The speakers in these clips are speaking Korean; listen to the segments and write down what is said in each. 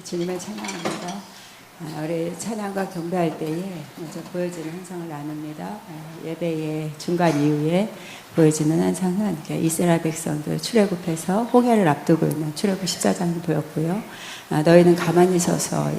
주님을 찬양합니다. 우리 찬양과 경배할 때에 먼저 보여지는 환상을 나눕니다. 예배의 중간 이후에 보여지는 환상은 이스라엘 백성들 출애굽해서 홍해를 앞두고 있는 출애굽 14장이 보였고요. 너희는 가만히 서서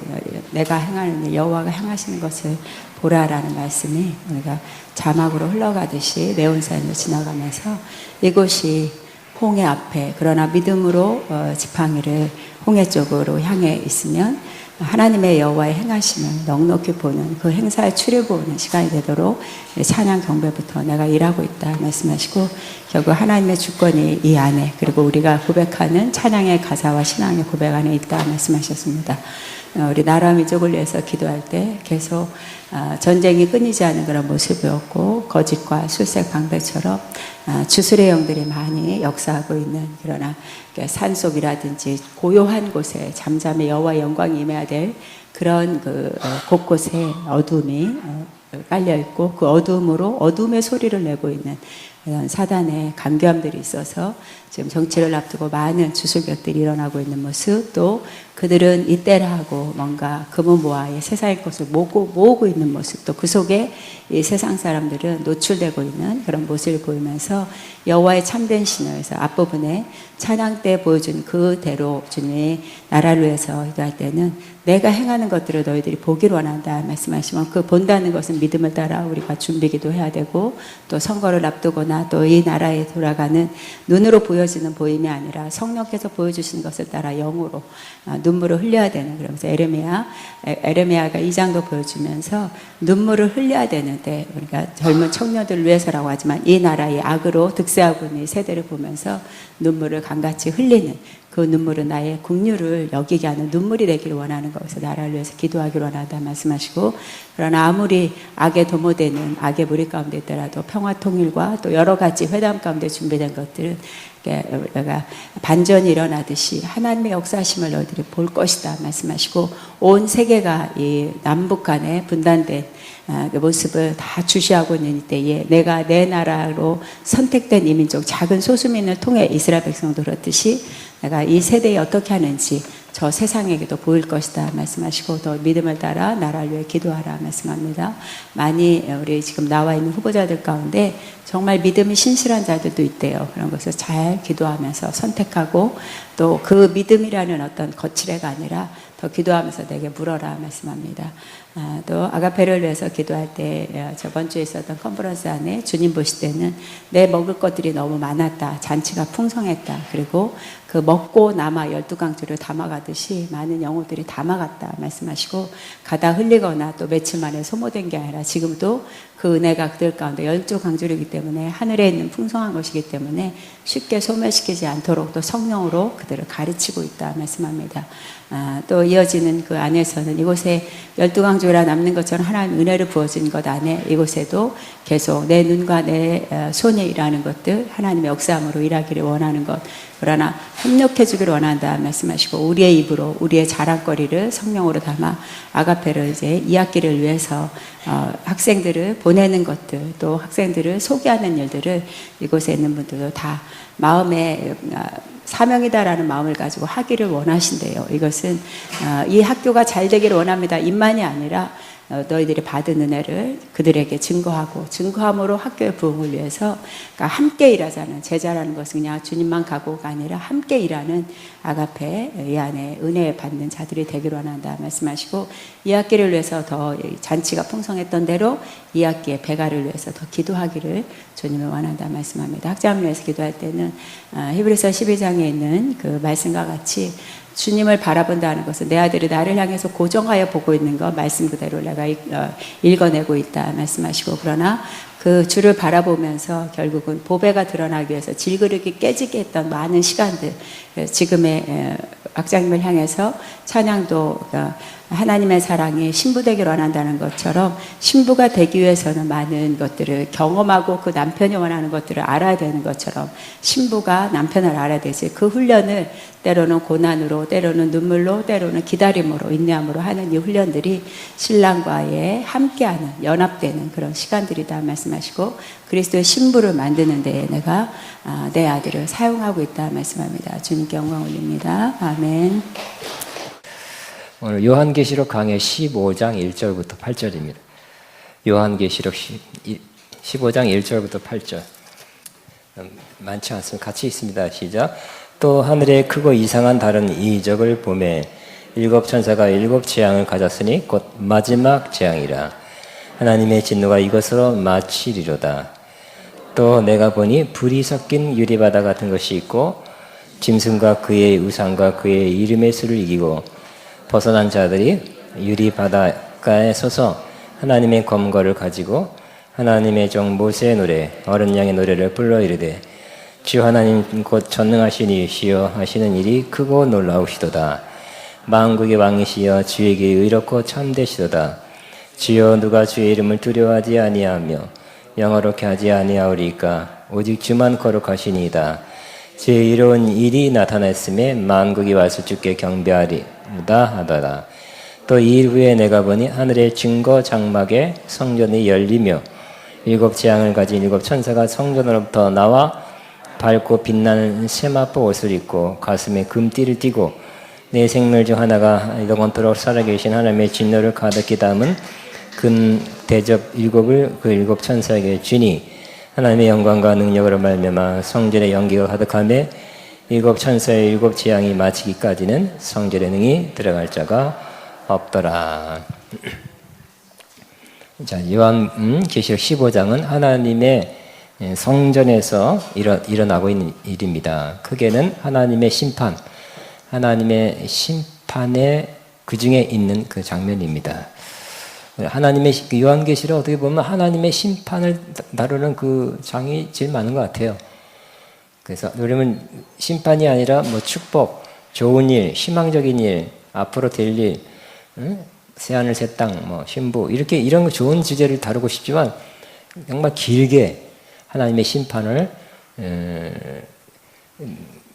내가 행하는 일, 여호와가 행하시는 것을 보라라는 말씀이 우리가 자막으로 흘러가듯이 네온산을 지나가면서 이곳이 홍해 앞에, 그러나 믿음으로 지팡이를 홍해 쪽으로 향해 있으면 하나님의 여호와의 행하심을 넉넉히 보는 그 행사에 출입해보는 시간이 되도록 찬양 경배부터 내가 일하고 있다 말씀하시고, 결국 하나님의 주권이 이 안에, 그리고 우리가 고백하는 찬양의 가사와 신앙의 고백 안에 있다 말씀하셨습니다. 우리 나라 민족을 위해서 기도할 때 계속 전쟁이 끊이지 않은 그런 모습이었고, 거짓과 술색 방배처럼 주술의 영들이 많이 역사하고 있는, 그러나 산속이라든지 고요한 곳에 잠잠히 여호와 영광이 임해야 될 그런 곳곳에 어둠이 깔려 있고, 그 어둠으로 어둠의 소리를 내고 있는 그런 사단의 간교함들이 있어서 지금 정치를 앞두고 많은 주술격들이 일어나고 있는 모습, 또 그들은 이때라 하고 뭔가 금은보화의 세상의 것을 모으고 있는 모습, 또 그 속에 이 세상 사람들은 노출되고 있는 그런 모습을 보이면서 여호와의 참된 신을, 그래서 앞부분에 찬양 때 보여준 그대로 주님이 나라를 위해서 기도할 때는 내가 행하는 것들을 너희들이 보기를 원한다 말씀하시면, 그 본다는 것은 믿음을 따라 우리가 준비기도 해야 되고, 또 선거를 앞두거나 또 이 나라에 돌아가는 눈으로 보여지는 보임이 아니라 성령께서 보여주시는 것을 따라 영으로 눈물을 흘려야 되는, 그러면서 에레미야가 2장도 보여주면서 눈물을 흘려야 되는데, 우리가 젊은 청년들을 위해서라고 하지만 이 나라의 악으로 득세하고 있는 이 세대를 보면서 눈물을 강같이 흘리는 그 눈물은 나의 국류를 여기게 하는 눈물이 되기를 원하는 것에서 나라를 위해서 기도하기를 원한다 말씀하시고, 그러나 아무리 악에 도모되는 악의 무리 가운데 있더라도 평화 통일과 또 여러 가지 회담 가운데 준비된 것들은 내가 반전이 일어나듯이 하나님의 역사하심을 너희들이 볼 것이다 말씀하시고, 온 세계가 이 남북 간에 분단된 그 모습을 다 주시하고 있는 이때에 내가 내 나라로 선택된 이민족 작은 소수민을 통해 이스라엘 백성도 그렇듯이 내가 이 세대에 어떻게 하는지 저 세상에게도 보일 것이다 말씀하시고, 더 믿음을 따라 나라를 위해 기도하라 말씀합니다. 많이 우리 지금 나와 있는 후보자들 가운데 정말 믿음이 신실한 자들도 있대요. 그런 것을 잘 기도하면서 선택하고, 또 그 믿음이라는 어떤 거칠애가 아니라 더 기도하면서 내게 물어라 말씀합니다. 또 아가페를 위해서 기도할 때 저번 주에 있었던 컨퍼런스 안에 주님 보실 때는 내 먹을 것들이 너무 많았다, 잔치가 풍성했다, 그리고 그 먹고 남아 12강주를 담아가듯이 많은 영혼들이 담아갔다 말씀하시고, 가다 흘리거나 또 며칠 만에 소모된 게 아니라 지금도 그 은혜가 그들 가운데 12강주이기 때문에 하늘에 있는 풍성한 것이기 때문에 쉽게 소멸시키지 않도록 또 성령으로 그들을 가르치고 있다 말씀합니다. 또 이어지는 그 안에서는 이곳에 12강주라 남는 것처럼 하나님 은혜를 부어준 것 안에 이곳에도 계속 내 눈과 내 손에 일하는 것들, 하나님의 역사함으로 일하기를 원하는 것, 그러나 협력해 주기를 원한다 말씀하시고, 우리의 입으로 우리의 자랑거리를 성령으로 담아 아가페를 이제 2학기를 위해서 학생들을 보내는 것들, 또 학생들을 소개하는 일들을 이곳에 있는 분들도 다 마음에 사명이다라는 마음을 가지고 하기를 원하신대요. 이것은 이 학교가 잘 되기를 원합니다. 입만이 아니라 너희들이 받은 은혜를 그들에게 증거함으로 학교의 부흥을 위해서, 그러니까 함께 일하자는, 제자라는 것은 그냥 주님만 가고가 아니라 함께 일하는 아가페 이 안에 은혜 받는 자들이 되기를 원한다 말씀하시고, 이 학기를 위해서 더 잔치가 풍성했던 대로 이 학기의 배가를 위해서 더 기도하기를 주님을 원한다 말씀합니다. 학자를 위해서 기도할 때는 히브리서 12장에 있는 그 말씀과 같이 주님을 바라본다는 것은 내 아들이 나를 향해서 고정하여 보고 있는 것, 말씀 그대로 내가 읽어내고 있다 말씀하시고, 그러나 그 주를 바라보면서 결국은 보배가 드러나기 위해서 질그릇이 깨지게 했던 많은 시간들, 지금의 학장님을 향해서 찬양도 하나님의 사랑이 신부 되기를 원한다는 것처럼 신부가 되기 위해서는 많은 것들을 경험하고 그 남편이 원하는 것들을 알아야 되는 것처럼 신부가 남편을 알아야 되지, 그 훈련을 때로는 고난으로, 때로는 눈물로, 때로는 기다림으로, 인내함으로 하는 이 훈련들이 신랑과의 함께하는, 연합되는 그런 시간들이다 말씀하시고, 그리스도의 신부를 만드는 데에 내가 내 아들을 사용하고 있다 말씀합니다. 주님께 영광 올립니다. 아멘. 오늘 요한계시록 강의 15장 1절부터 8절입니다. 요한계시록 15장 1절부터 8절. 많지 않습니다. 같이 있습니다. 시작. 또 하늘에 크고 이상한 다른 이적을 보매 일곱 천사가 일곱 재앙을 가졌으니 곧 마지막 재앙이라. 하나님의 진노가 이것으로 마치리로다. 또 내가 보니 불이 섞인 유리바다 같은 것이 있고 짐승과 그의 우상과 그의 이름의 수를 이기고 벗어난 자들이 유리바닷가에 서서 하나님의 검거를 가지고 하나님의 종 모세의 노래 어른 양의 노래를 불러 이르되 주 하나님 곧 전능하신 이시여 하시는 일이 크고 놀라우시도다. 만국의 왕이시여 주에게 의롭고 참되시도다. 주여 누가 주의 이름을 두려워하지 아니하며 영어롭게 하지 아니하오리까 오직 주만 거룩하시니이다. 주의 이로운 일이 나타났음에 만국이 와서 주께 경배하리로다 하더라. 또 이 일 후에 내가 보니 하늘의 증거 장막에 성전이 열리며 일곱 재앙을 가진 일곱 천사가 성전으로부터 나와 밝고 빛나는 세마포 옷을 입고 가슴에 금띠를 띠고 내 생물 중 하나가 영원토록 살아계신 하나님의 진노를 가득히 담은 금 대접 일곱을 그 일곱 천사에게 주니 하나님의 영광과 능력으로 말미암아 성전의 연기가 가득하며 일곱 천사의 일곱 재앙이 마치기까지는 성전에 능히 들어갈 자가 없더라. 자, 요한계시록 15장은 하나님의 성전에서 일어나고 있는 일입니다. 크게는 하나님의 심판의 그 중에 있는 그 장면입니다. 하나님의 요한계시록 어떻게 보면 하나님의 심판을 다루는 그 장이 제일 많은 것 같아요. 그래서 그러면 심판이 아니라 뭐 축복, 좋은 일, 희망적인 일, 앞으로 될 일, 새하늘 새 땅, 뭐 신부 이렇게 이런 좋은 주제를 다루고 싶지만 정말 길게 하나님의 심판을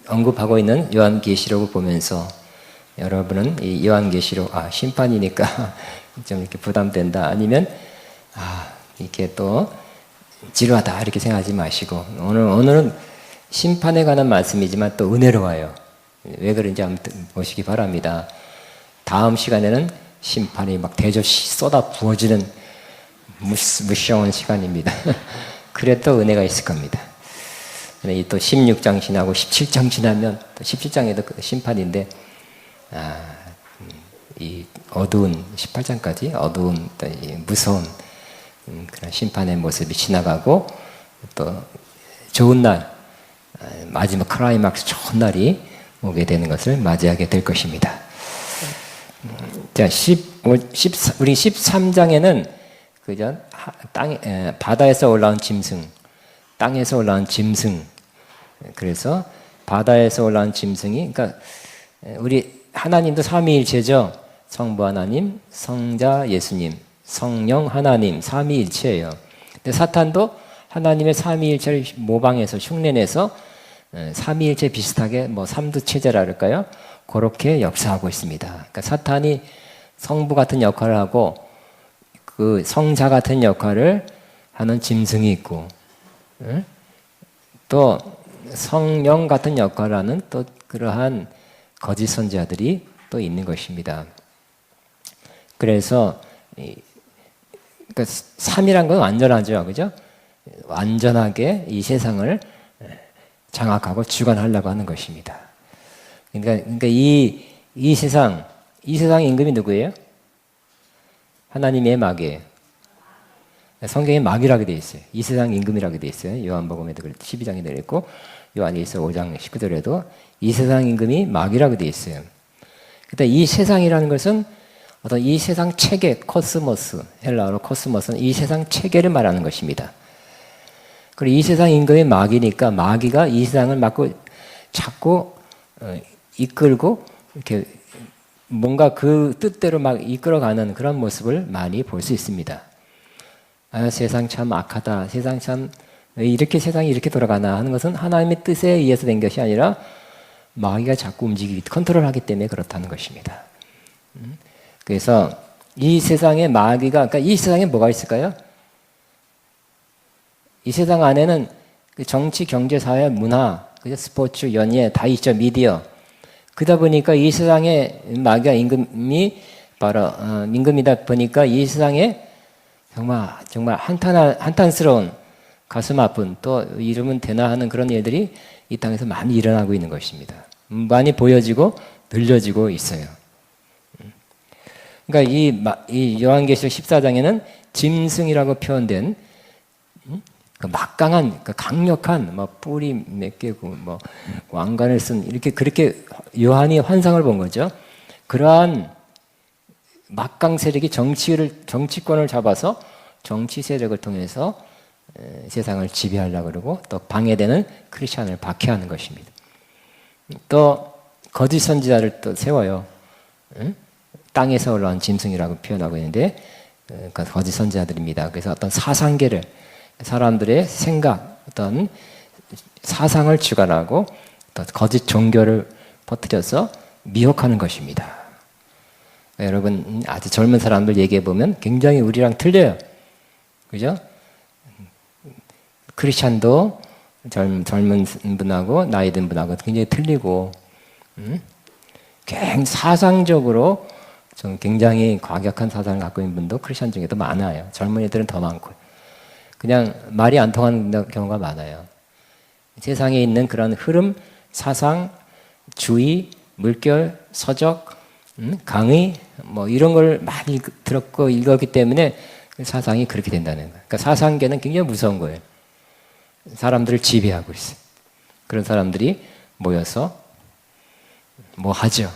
언급하고 있는 요한계시록을 보면서 여러분은 이 요한계시록 심판이니까 좀 이렇게 부담된다 아니면 이렇게 또 지루하다 이렇게 생각하지 마시고 오늘은 심판에 관한 말씀이지만 또 은혜로워요. 왜 그런지 한번 보시기 바랍니다. 다음 시간에는 심판이 막 대조시 쏟아 부어지는 무시무시한 시간입니다. 그래 또 은혜가 있을 겁니다. 또 16장 지나고 17장 지나면 또 17장에도 그 심판인데 이 어두운 18장까지 어두운 또 무서운 그런 심판의 모습이 지나가고 또 좋은 날 마지막 클라이막스 좋은 날이 오게 되는 것을 맞이하게 될 것입니다. 자, 우리 13장에는 그죠? 바다에서 올라온 짐승, 땅에서 올라온 짐승. 그래서 바다에서 올라온 짐승이, 그러니까 우리 하나님도 삼위일체죠. 성부 하나님, 성자 예수님, 성령 하나님, 삼위일체예요. 근데 사탄도 하나님의 삼위일체를 모방해서 흉내내서 삼위일체 비슷하게 뭐 삼두체제라 그럴까요? 그렇게 역사하고 있습니다. 그러니까 사탄이 성부 같은 역할을 하고 그 성자 같은 역할을 하는 짐승이 있고 또 성령 같은 역할을 하는 또 그러한 거짓 선지자들이 또 있는 것입니다. 그래서 그러니까 삼이란 건 완전하죠, 그죠? 완전하게 이 세상을 장악하고 주관하려고 하는 것입니다. 그러니까 이 세상 임금이 누구예요? 하나님의 마귀예요. 성경에 마귀라고 되어 있어요. 이 세상 임금이라고 되어 있어요. 요한복음에도 12장에도 그랬고 요한일서 5장 19절에도 이 세상 임금이 마귀라고 되어 있어요. 그때 이 세상이라는 것은 어떤 이 세상 체계, 코스모스, 헬라어로 코스모스는 이 세상 체계를 말하는 것입니다. 그리고 이 세상 임금이 마귀니까 마귀가 이 세상을 자꾸 이끌고 이렇게 뭔가 그 뜻대로 막 이끌어가는 그런 모습을 많이 볼 수 있습니다. 세상 참 악하다. 세상 참 왜 이렇게 세상이 이렇게 돌아가나 하는 것은 하나님의 뜻에 의해서 된 것이 아니라 마귀가 자꾸 컨트롤하기 때문에 그렇다는 것입니다. 그래서 이 세상에 마귀가, 그러니까 이 세상에 뭐가 있을까요? 이 세상 안에는 정치, 경제, 사회, 문화, 스포츠, 연예 다 있죠. 미디어. 그러다 보니까 이 세상에 마귀와 임금이 바로 임금이다 보니까 이 세상에 정말 한탄스러운 가슴 아픈 또 이러면 되나 하는 그런 일들이 이 땅에서 많이 일어나고 있는 것입니다. 많이 보여지고 늘려지고 있어요. 그러니까 이 요한계시록 14장에는 짐승이라고 표현된 그 막강한, 그 강력한 뿌리 몇 개고 왕관을 쓴 이렇게 그렇게 요한이 환상을 본 거죠. 그러한 막강 세력이 정치권을 잡아서 정치 세력을 통해서 세상을 지배하려고 그러고 또 방해되는 크리스천을 박해하는 것입니다. 또 거짓 선지자를 또 세워요. 땅에서 올라온 짐승이라고 표현하고 있는데 그러니까 거짓 선지자들입니다. 그래서 어떤 사상계를 사람들의 생각, 어떤 사상을 주관하고 또 거짓 종교를 퍼뜨려서 미혹하는 것입니다. 여러분 아주 젊은 사람들 얘기해 보면 굉장히 우리랑 틀려요. 그죠? 크리스찬도 젊은 분하고 나이 든 분하고 굉장히 틀리고 굉장히 사상적으로 좀 굉장히 과격한 사상을 갖고 있는 분도 크리스찬 중에도 많아요. 젊은이들은 더 많고 그냥 말이 안 통하는 경우가 많아요. 세상에 있는 그런 흐름, 사상, 주의, 물결, 서적, 강의 이런 걸 많이 들었고 읽었기 때문에 사상이 그렇게 된다는 거예요. 그러니까 사상계는 굉장히 무서운 거예요. 사람들을 지배하고 있어요. 그런 사람들이 모여서 뭐 하죠.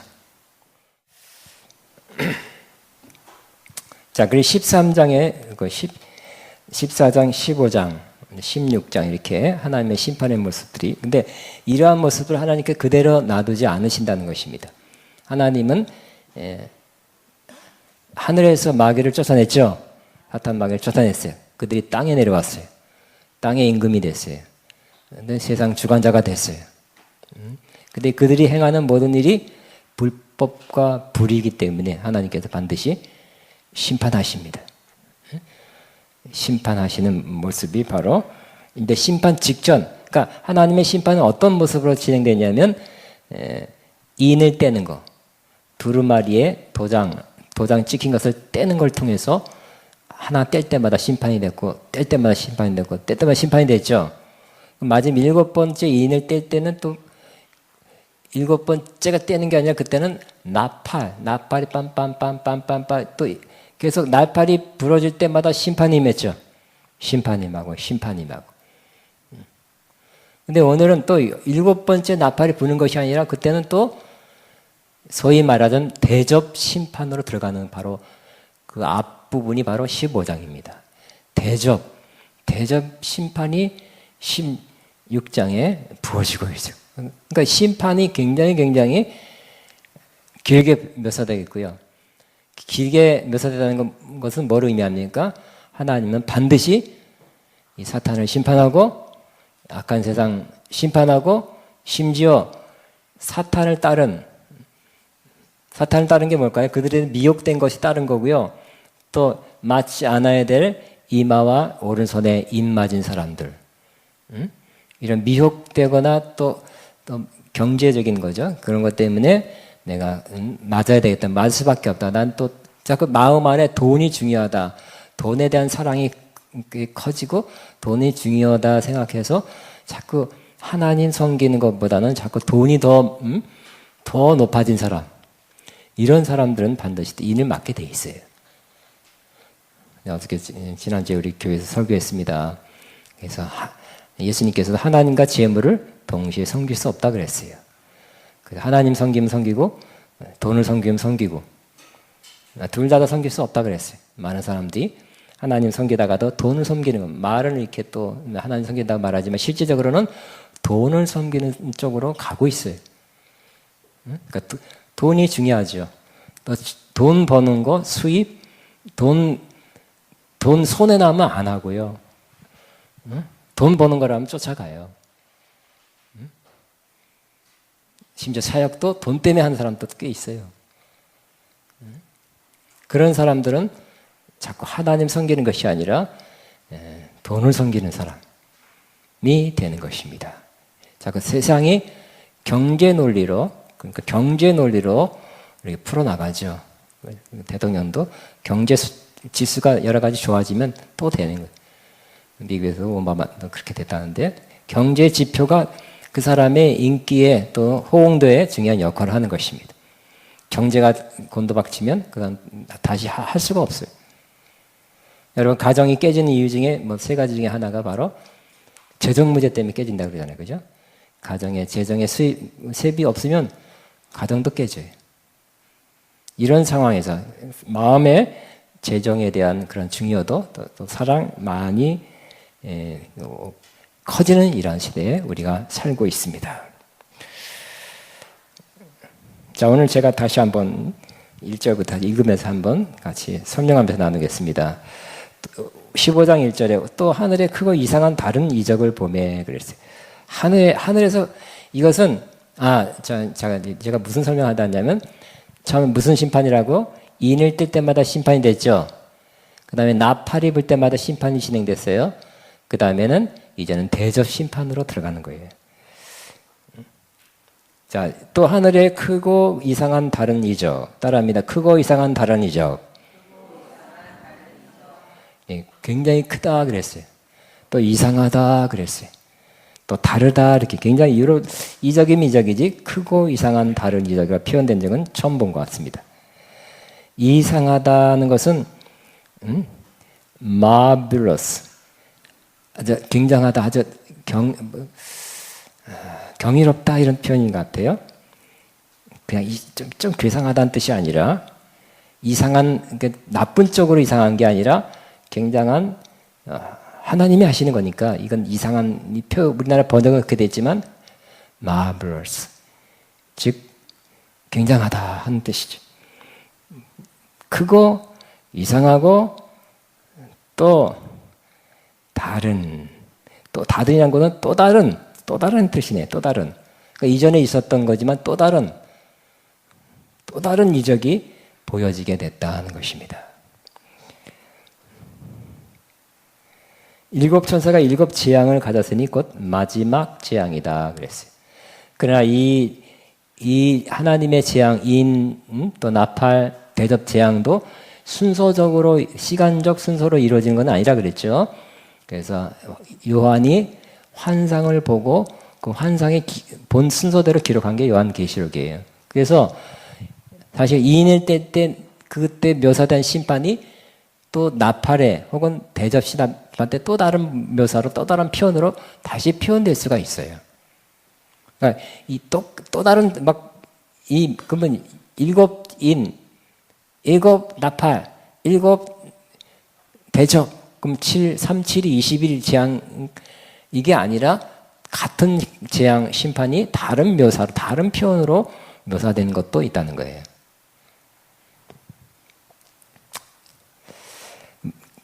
자, 그리고 13장에 14장, 15장, 16장 이렇게 하나님의 심판의 모습들이 근데 이러한 모습을 하나님께 그대로 놔두지 않으신다는 것입니다. 하나님은 하늘에서 마귀를 쫓아냈죠. 사탄 마귀를 쫓아냈어요. 그들이 땅에 내려왔어요. 땅의 임금이 됐어요. 근데 세상 주관자가 됐어요. 근데 그들이 행하는 모든 일이 불법과 불이기 때문에 하나님께서 반드시 심판하십니다. 심판하시는 모습이 바로 근데 심판 직전, 그러니까 하나님의 심판은 어떤 모습으로 진행되냐면 인을 떼는 거, 두루마리에 도장 찍힌 것을 떼는 걸 통해서 하나 뗄 때마다 심판이 됐고 뗄 때마다 심판이 됐고 뗄 때마다 심판이 됐죠. 마지막 7번째 인을 뗄 때는 또 7번째가 떼는 게 아니라 그때는 나팔이 빰빰빰빰빰빰 또 계속 나팔이 불어질 때마다 심판이 임했죠. 심판이 임하고. 근데 오늘은 또 7번째 나팔이 부는 것이 아니라 그때는 또 소위 말하던 대접 심판으로 들어가는 바로 그 앞부분이 바로 15장입니다. 대접 심판이 16장에 부어지고 있죠. 그러니까 심판이 굉장히 길게 묘사되겠고요. 길게 묘사되는 것은 뭐를 의미합니까? 하나님은 반드시 이 사탄을 심판하고 악한 세상 심판하고 심지어 사탄을 따른 게 뭘까요? 그들의 미혹된 것이 따른 거고요. 또 맞지 않아야 될 이마와 오른손에 입 맞은 사람들 이런 미혹되거나 또 경제적인 거죠. 그런 것 때문에 내가 맞아야 되겠다. 맞을 수밖에 없다. 난 또 자꾸 마음 안에 돈이 중요하다. 돈에 대한 사랑이 커지고 돈이 중요하다 생각해서 자꾸 하나님 섬기는 것보다는 자꾸 돈이 더 높아진 사람. 이런 사람들은 반드시 인을 맡게 돼 있어요. 어떻게 지난주에 우리 교회에서 설교했습니다. 그래서 예수님께서도 하나님과 재물을 동시에 섬길 수 없다 그랬어요. 하나님 섬기면 섬기고 돈을 섬기면 섬기고 둘 다 섬길 수 없다 그랬어요. 많은 사람들이 하나님 섬기다가도 돈을 섬기는 건 말은 이렇게 또 하나님 섬긴다고 말하지만 실제적으로는 돈을 섬기는 쪽으로 가고 있어요. 그러니까 돈이 중요하죠. 또 돈 버는 거 수입 돈 손에 나면 안 하고요. 돈 버는 거라면 쫓아가요. 심지어 사역도 돈 때문에 하는 사람도 꽤 있어요. 그런 사람들은 자꾸 하나님 섬기는 것이 아니라 돈을 섬기는 사람이 되는 것입니다. 자꾸 세상이 경제 논리로 그러니까 경제 논리로 이렇게 풀어나가죠. 대통령도 경제 지수가 여러 가지 좋아지면 또 되는 거예요. 미국에서 오바마도 그렇게 됐다는데 경제 지표가 그 사람의 인기에 또 호응도에 중요한 역할을 하는 것입니다. 경제가 곤두박치면 그다음 다시 할 수가 없어요. 여러분 가정이 깨지는 이유 중에 뭐 세 가지 중에 하나가 바로 재정 문제 때문에 깨진다 그러잖아요, 그죠? 가정에 재정에 세비 없으면 가정도 깨져요. 이런 상황에서 마음의 재정에 대한 그런 중요도 또 사랑 많이 커지는 이러한 시대에 우리가 살고 있습니다. 자, 오늘 제가 다시 한번 1절부터 읽으면서 한번 같이 성령하면서 나누겠습니다. 15장 1절에 또 하늘에 크고 이상한 다른 이적을 보매 그랬어요. 하늘에서 이것은 제가 무슨 설명하다냐면 처음 무슨 심판이라고 인을 뜰 때마다 심판이 됐죠. 그 다음에 나팔이 불 때마다 심판이 진행됐어요. 그 다음에는 이제는 대접 심판으로 들어가는 거예요. 자, 또 하늘에 크고 이상한 다른 이적 따라합니다. 크고 이상한 다른 이적. 예, 굉장히 크다 그랬어요. 또 이상하다 그랬어요. 또 다르다 이렇게 굉장히 여러 이적이면 이적이지 크고 이상한 다른 이적이 표현된 적은 처음 본 것 같습니다. 이상하다는 것은 marvelous 아주 굉장하다 아주 경이롭다 이런 표현인 것 같아요. 그냥 좀 괴상하다는 뜻이 아니라 이상한 나쁜 쪽으로 이상한 게 아니라 굉장한 하나님이 하시는 거니까 이건 이상한 이 우리나라 번역은 그렇게 됐지만 marvelous 즉 굉장하다 하는 뜻이죠. 크고 이상하고 또 다른이라는 거는 또 다른 뜻이네. 또 다른. 그러니까 이전에 있었던 거지만 또 다른 이적이 보여지게 됐다 하는 것입니다. 7 천사가 7 재앙을 가졌으니 곧 마지막 재앙이다 그랬어요. 그러나 이 하나님의 재앙, 또 나팔, 대접 재앙도 순서적으로 시간적 순서로 이루어진 건 아니라 그랬죠. 그래서 요한이 환상을 보고 그 환상의 본 순서대로 기록한 게 요한계시록이에요. 그래서 사실 이인일 때 그때 묘사된 심판이 또 나팔에 혹은 대접 심판 때 또 다른 묘사로 또 다른 표현으로 다시 표현될 수가 있어요. 그러니까 또 다른 그러면 7인, 7 나팔, 7 대접, 그럼 3, 7이 21 재앙 이게 아니라 같은 재앙 심판이 다른 묘사로 다른 표현으로 묘사된 것도 있다는 거예요.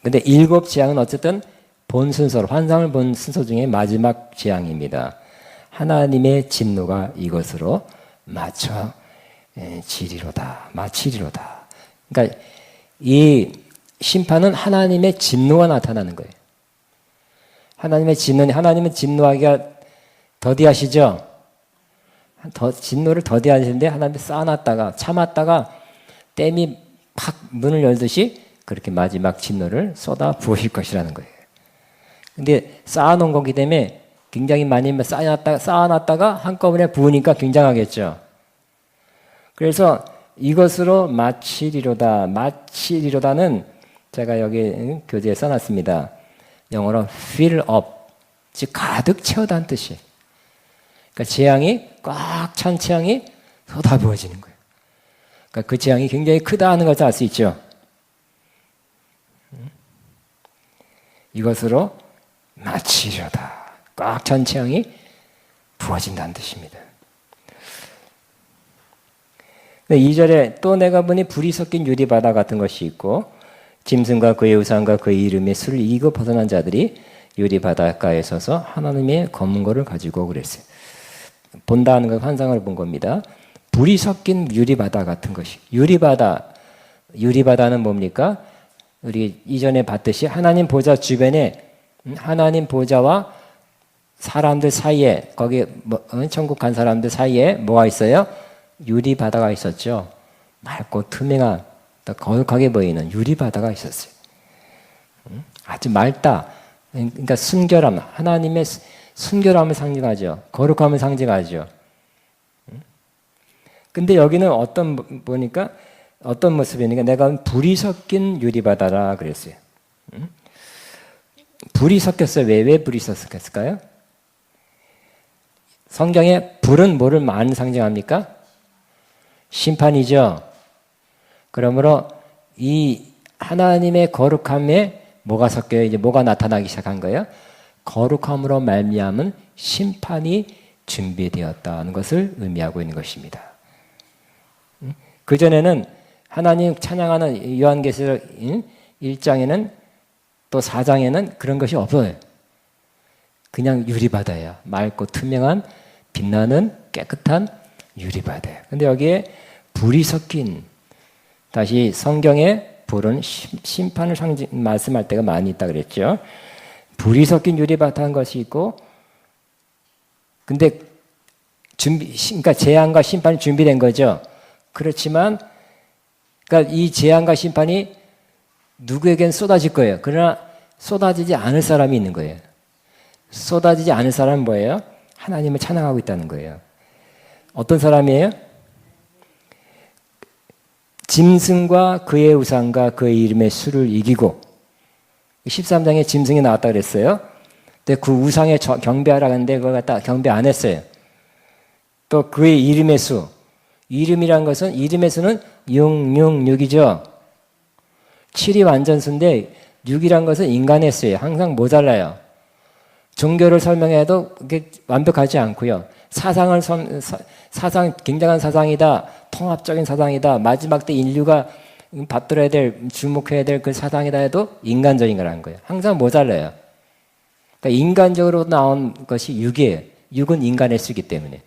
근데 7 재앙은 어쨌든 본 순서로 환상을 본 순서 중에 마지막 재앙입니다. 하나님의 진노가 이것으로 마치리로다. 그러니까 이 심판은 하나님의 진노가 나타나는 거예요. 하나님은 진노하기가 더디하시죠? 진노를 더디하시는데 하나님이 쌓아놨다가 참았다가 댐이 팍 문을 열듯이 그렇게 마지막 진노를 쏟아 부으실 것이라는 거예요. 근데 쌓아놓은 거기 때문에 굉장히 많이 쌓아놨다가 한꺼번에 부으니까 굉장하겠죠. 그래서 이것으로 마치리로다는 제가 여기 교재에 써놨습니다. 영어로 fill up, 즉 가득 채우다는 뜻이에요. 그러니까 재앙이 꽉 찬 재앙이 쏟아 부어지는 거예요. 그러니까 그 재앙이 굉장히 크다 하는 것을 알 수 있죠. 이것으로 마치려다. 꽉 찬 재앙이 부어진다는 뜻입니다. 2절에 또 내가 보니 불이 섞인 유리바다 같은 것이 있고 짐승과 그의 우상과 그의 이름에 술을 이기고 벗어난 자들이 유리바닷가에 서서 하나님의 검은고를 가지고 그랬어요. 본다 하는 건 환상을 본 겁니다. 불이 섞인 유리바다 같은 것이. 유리바다는 뭡니까? 우리 이전에 봤듯이 하나님 보좌 주변에 하나님 보좌와 사람들 사이에 거기 천국 간 사람들 사이에 뭐가 있어요? 유리 바다가 있었죠. 맑고 투명한, 또 거룩하게 보이는 유리 바다가 있었어요. 아주 맑다. 그러니까 순결함, 하나님의 순결함을 상징하죠. 거룩함을 상징하죠. 근데 여기는 보니까 어떤 모습이니까 내가 불이 섞인 유리바다라 그랬어요. 불이 섞였어요. 왜 불이 섞였을까요? 성경에 불은 뭐를 많이 상징합니까? 심판이죠. 그러므로 이 하나님의 거룩함에 뭐가 섞여요? 이제 뭐가 나타나기 시작한 거예요? 거룩함으로 말미암은 심판이 준비되었다는 것을 의미하고 있는 것입니다. 그전에는 하나님 찬양하는 요한계시록 1장에는 또 4장에는 그런 것이 없어요. 그냥 유리바다예요. 맑고 투명한 빛나는 깨끗한 유리바다예요. 근데 여기에 불이 섞인, 다시 성경에 불은 심판을 말씀할 때가 많이 있다 그랬죠. 불이 섞인 유리바다인 것이 있고, 근데 그러니까 재앙과 심판이 준비된 거죠. 그렇지만, 그러니까 이 재앙과 심판이 누구에겐 쏟아질 거예요. 그러나 쏟아지지 않을 사람이 있는 거예요. 쏟아지지 않을 사람은 뭐예요? 하나님을 찬양하고 있다는 거예요. 어떤 사람이에요? 짐승과 그의 우상과 그의 이름의 수를 이기고, 13장에 짐승이 나왔다 그랬어요. 근데 그 우상에 경배하라고 하는데 그걸 갖다 경배 안 했어요. 또 그의 이름의 수, 이름이란 것은, 이름의 수는 666이죠. 7이 완전수인데 6이란 것은 인간의 수예요. 항상 모자라요. 종교를 설명해도 그게 완벽하지 않고요. 사상, 굉장한 사상이다. 통합적인 사상이다. 마지막 때 인류가 받들어야 될, 주목해야 될 그 사상이다 해도 인간적인 거라는 거예요. 항상 모자라요. 그러니까 인간적으로 나온 것이 6이에요. 6은 인간의 수이기 때문에.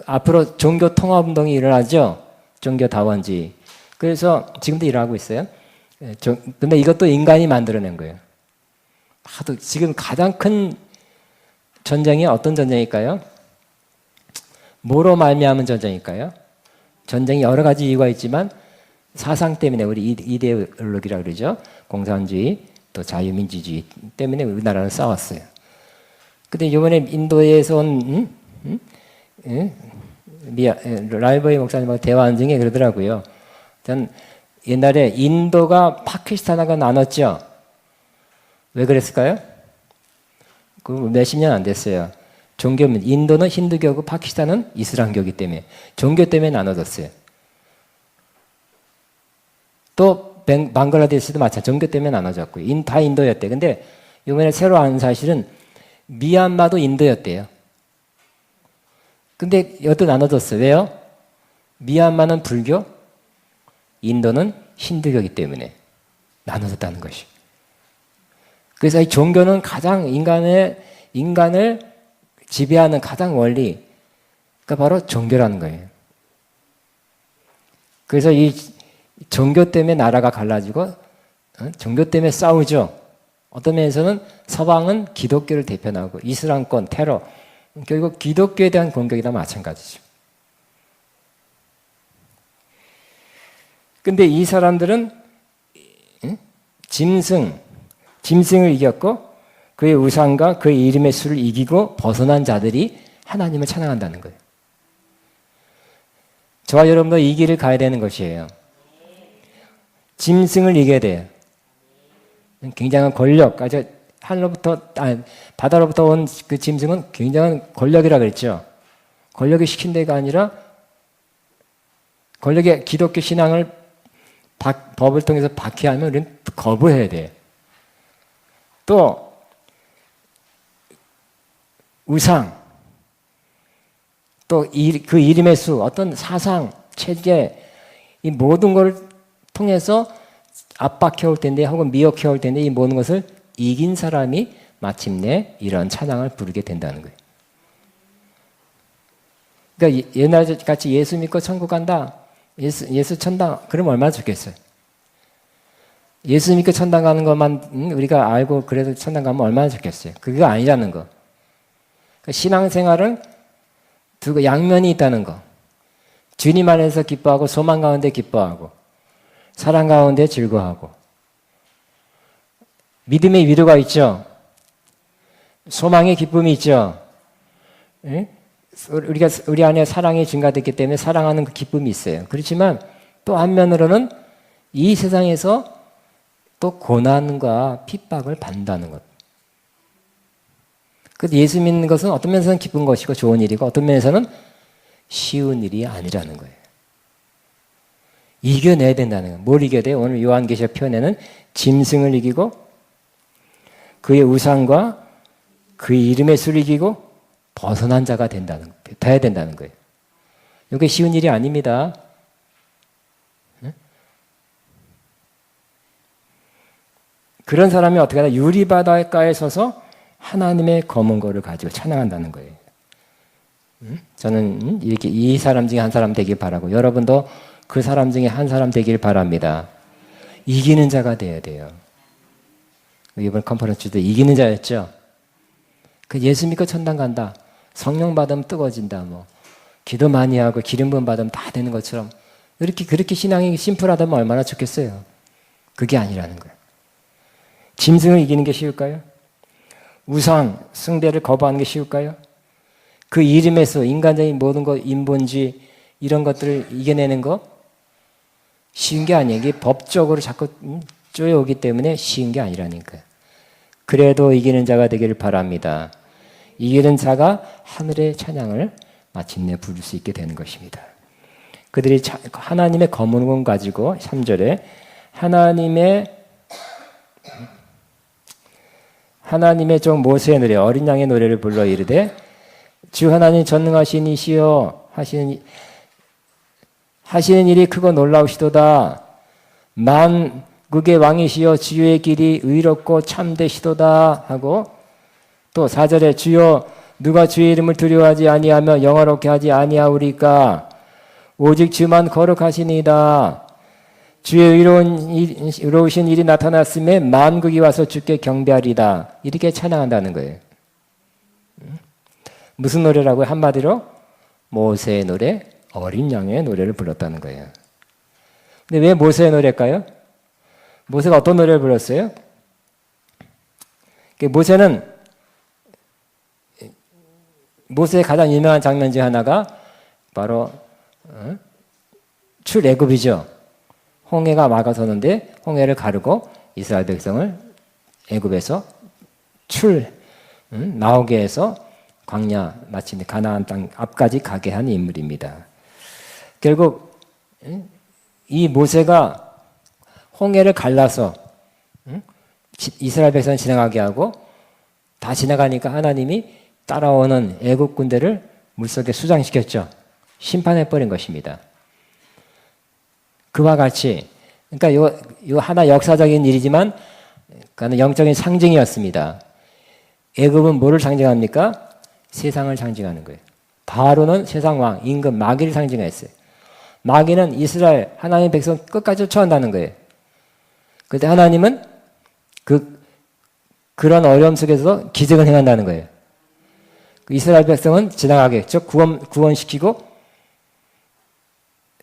앞으로 종교 통합운동이 일어나죠. 종교다원주의. 그래서 지금도 일어나고 있어요. 근데 이것도 인간이 만들어낸 거예요. 지금 가장 큰 전쟁이 어떤 전쟁일까요? 뭐로 말미암은 전쟁일까요? 전쟁이 여러 가지 이유가 있지만 사상 때문에, 우리 이데올로기라고 그러죠. 공산주의, 또 자유민주주의 때문에 우리나라는 싸웠어요. 근데 이번에 인도에서 온 라이버이 목사님하고 대화한 중에 그러더라고요. 전 옛날에 인도가 파키스탄하고 나눴죠. 왜 그랬을까요? 그 몇십 년 안 됐어요. 종교면 인도는 힌두교고 파키스탄은 이슬람교이기 때문에, 종교 때문에 나눠졌어요. 또 방글라데시도 마찬가지, 종교 때문에 나눠졌고요. 다 인도였대. 근데 이번에 새로 아는 사실은 미얀마도 인도였대요. 근데 이것도 나눠졌어요. 왜요? 미얀마는 불교, 인도는 힌두교이기 때문에 나눠졌다는 것이. 그래서 이 종교는 가장 인간을 지배하는 가장 원리가 바로 종교라는 거예요. 그래서 이 종교 때문에 나라가 갈라지고, 종교 때문에 싸우죠. 어떤 면에서는 서방은 기독교를 대표하고 이슬람권, 테러, 결국 기독교에 대한 공격이다 마찬가지죠. 근데 이 사람들은 짐승을 이겼고 그의 우상과 그의 이름의 수를 이기고 벗어난 자들이 하나님을 찬양한다는 거예요. 저와 여러분도 이 길을 가야 되는 것이에요. 짐승을 이겨야 돼요. 굉장한 권력, 아주 바다로부터 온 그 짐승은 굉장한 권력이라 그랬죠. 권력이 시킨 데가 아니라 권력의 기독교 신앙을 법을 통해서 박해하면 우리는 거부해야 돼요. 또 우상, 또 그 이름의 수, 어떤 사상, 체제, 이 모든 걸 통해서 압박해올 텐데, 혹은 미혹해올 텐데, 이 모든 것을 이긴 사람이 마침내 이런 찬양을 부르게 된다는 거예요. 그러니까 옛날 같이 예수 믿고 천국 간다, 예수 천당, 그러면 얼마나 좋겠어요. 예수 믿고 천당 가는 것만 우리가 알고 그래도 천당 가면 얼마나 좋겠어요. 그게 아니라는 거. 그러니까 신앙생활은 두 양면이 있다는 거. 주님 안에서 기뻐하고 소망 가운데 기뻐하고 사랑 가운데 즐거워하고 믿음의 위로가 있죠. 소망의 기쁨이 있죠. 예? 우리 안에 사랑이 증가됐기 때문에 사랑하는 그 기쁨이 있어요. 그렇지만 또 한면으로는 이 세상에서 또 고난과 핍박을 받는다는 것. 그래서 예수 믿는 것은 어떤 면에서는 기쁜 것이고 좋은 일이고 어떤 면에서는 쉬운 일이 아니라는 거예요. 이겨내야 된다는 거예요. 뭘 이겨야 돼요? 오늘 요한계시록 표현에는 짐승을 이기고 그의 우상과 그의 이름의 수를 이기고 벗어난 자가 돼야 된다는 거예요. 이게 쉬운 일이 아닙니다. 그런 사람이 어떻게 하나 유리바닷가에 서서 하나님의 검은 거를 가지고 찬양한다는 거예요. 저는 이렇게 이 사람 중에 한 사람 되길 바라고 여러분도 그 사람 중에 한 사람 되길 바랍니다. 이기는 자가 돼야 돼요. 이번 컨퍼런스 때 이기는 자였죠. 그 예수 믿고 천당 간다. 성령 받으면 뜨거워진다. 뭐 기도 많이 하고 기름 부음 받으면 다 되는 것처럼 그렇게 신앙이 심플하다면 얼마나 좋겠어요. 그게 아니라는 거예요. 짐승을 이기는 게 쉬울까요? 우상, 숭배를 거부하는 게 쉬울까요? 그 이름에서 인간적인 모든 것, 인본주의 이런 것들을 이겨내는 거 쉬운 게 아니에요. 이게 법적으로 자꾸 쪼여오기 때문에 쉬운 게 아니라니까요. 그래도 이기는 자가 되기를 바랍니다. 이기는 자가 하늘의 찬양을 마침내 부를 수 있게 되는 것입니다. 그들이 하나님의 검은 공 가지고 3절에 하나님의 종 모세의 노래 어린 양의 노래를 불러 이르되 주 하나님 전능하신 이시여 하시는 일이 크고 놀라우시도다. 만국의 왕이시여 주의 길이 의롭고 참되시도다 하고 또 4절에 주여 누가 주의 이름을 두려워하지 아니하며 영화롭게 하지 아니하오리까 오직 주만 거룩하시니이다. 주의 의로우신 일이 나타났음에 만국이 와서 주께 경배하리다. 이렇게 찬양한다는 거예요. 무슨 노래라고요? 한마디로 모세의 노래, 어린 양의 노래를 불렀다는 거예요. 근데 왜 모세의 노래일까요? 모세가 어떤 노래를 불렀어요? 모세의 가장 유명한 장면 중 하나가 바로 출애굽이죠. 홍해가 막아서는데 홍해를 가르고 이스라엘 백성을 애굽에서 나오게 해서 광야 마침내 가나안 땅 앞까지 가게 한 인물입니다. 결국 이 모세가 홍해를 갈라서 이스라엘 백성을 지나가게 하고 다 지나가니까 하나님이 따라오는 애굽 군대를 물속에 수장시켰죠. 심판해버린 것입니다. 그와 같이 그러니까 요 하나 역사적인 일이지만 그는 영적인 상징이었습니다. 애굽은 뭐를 상징합니까? 세상을 상징하는 거예요. 바로는 세상 왕, 임금, 마귀를 상징했어요. 마귀는 이스라엘, 하나님의 백성 끝까지 쫓아온다는 거예요. 그런데 하나님은 그런 어려움 속에서 기적을 행한다는 거예요. 이스라엘 백성은 지나가게, 즉 구원시키고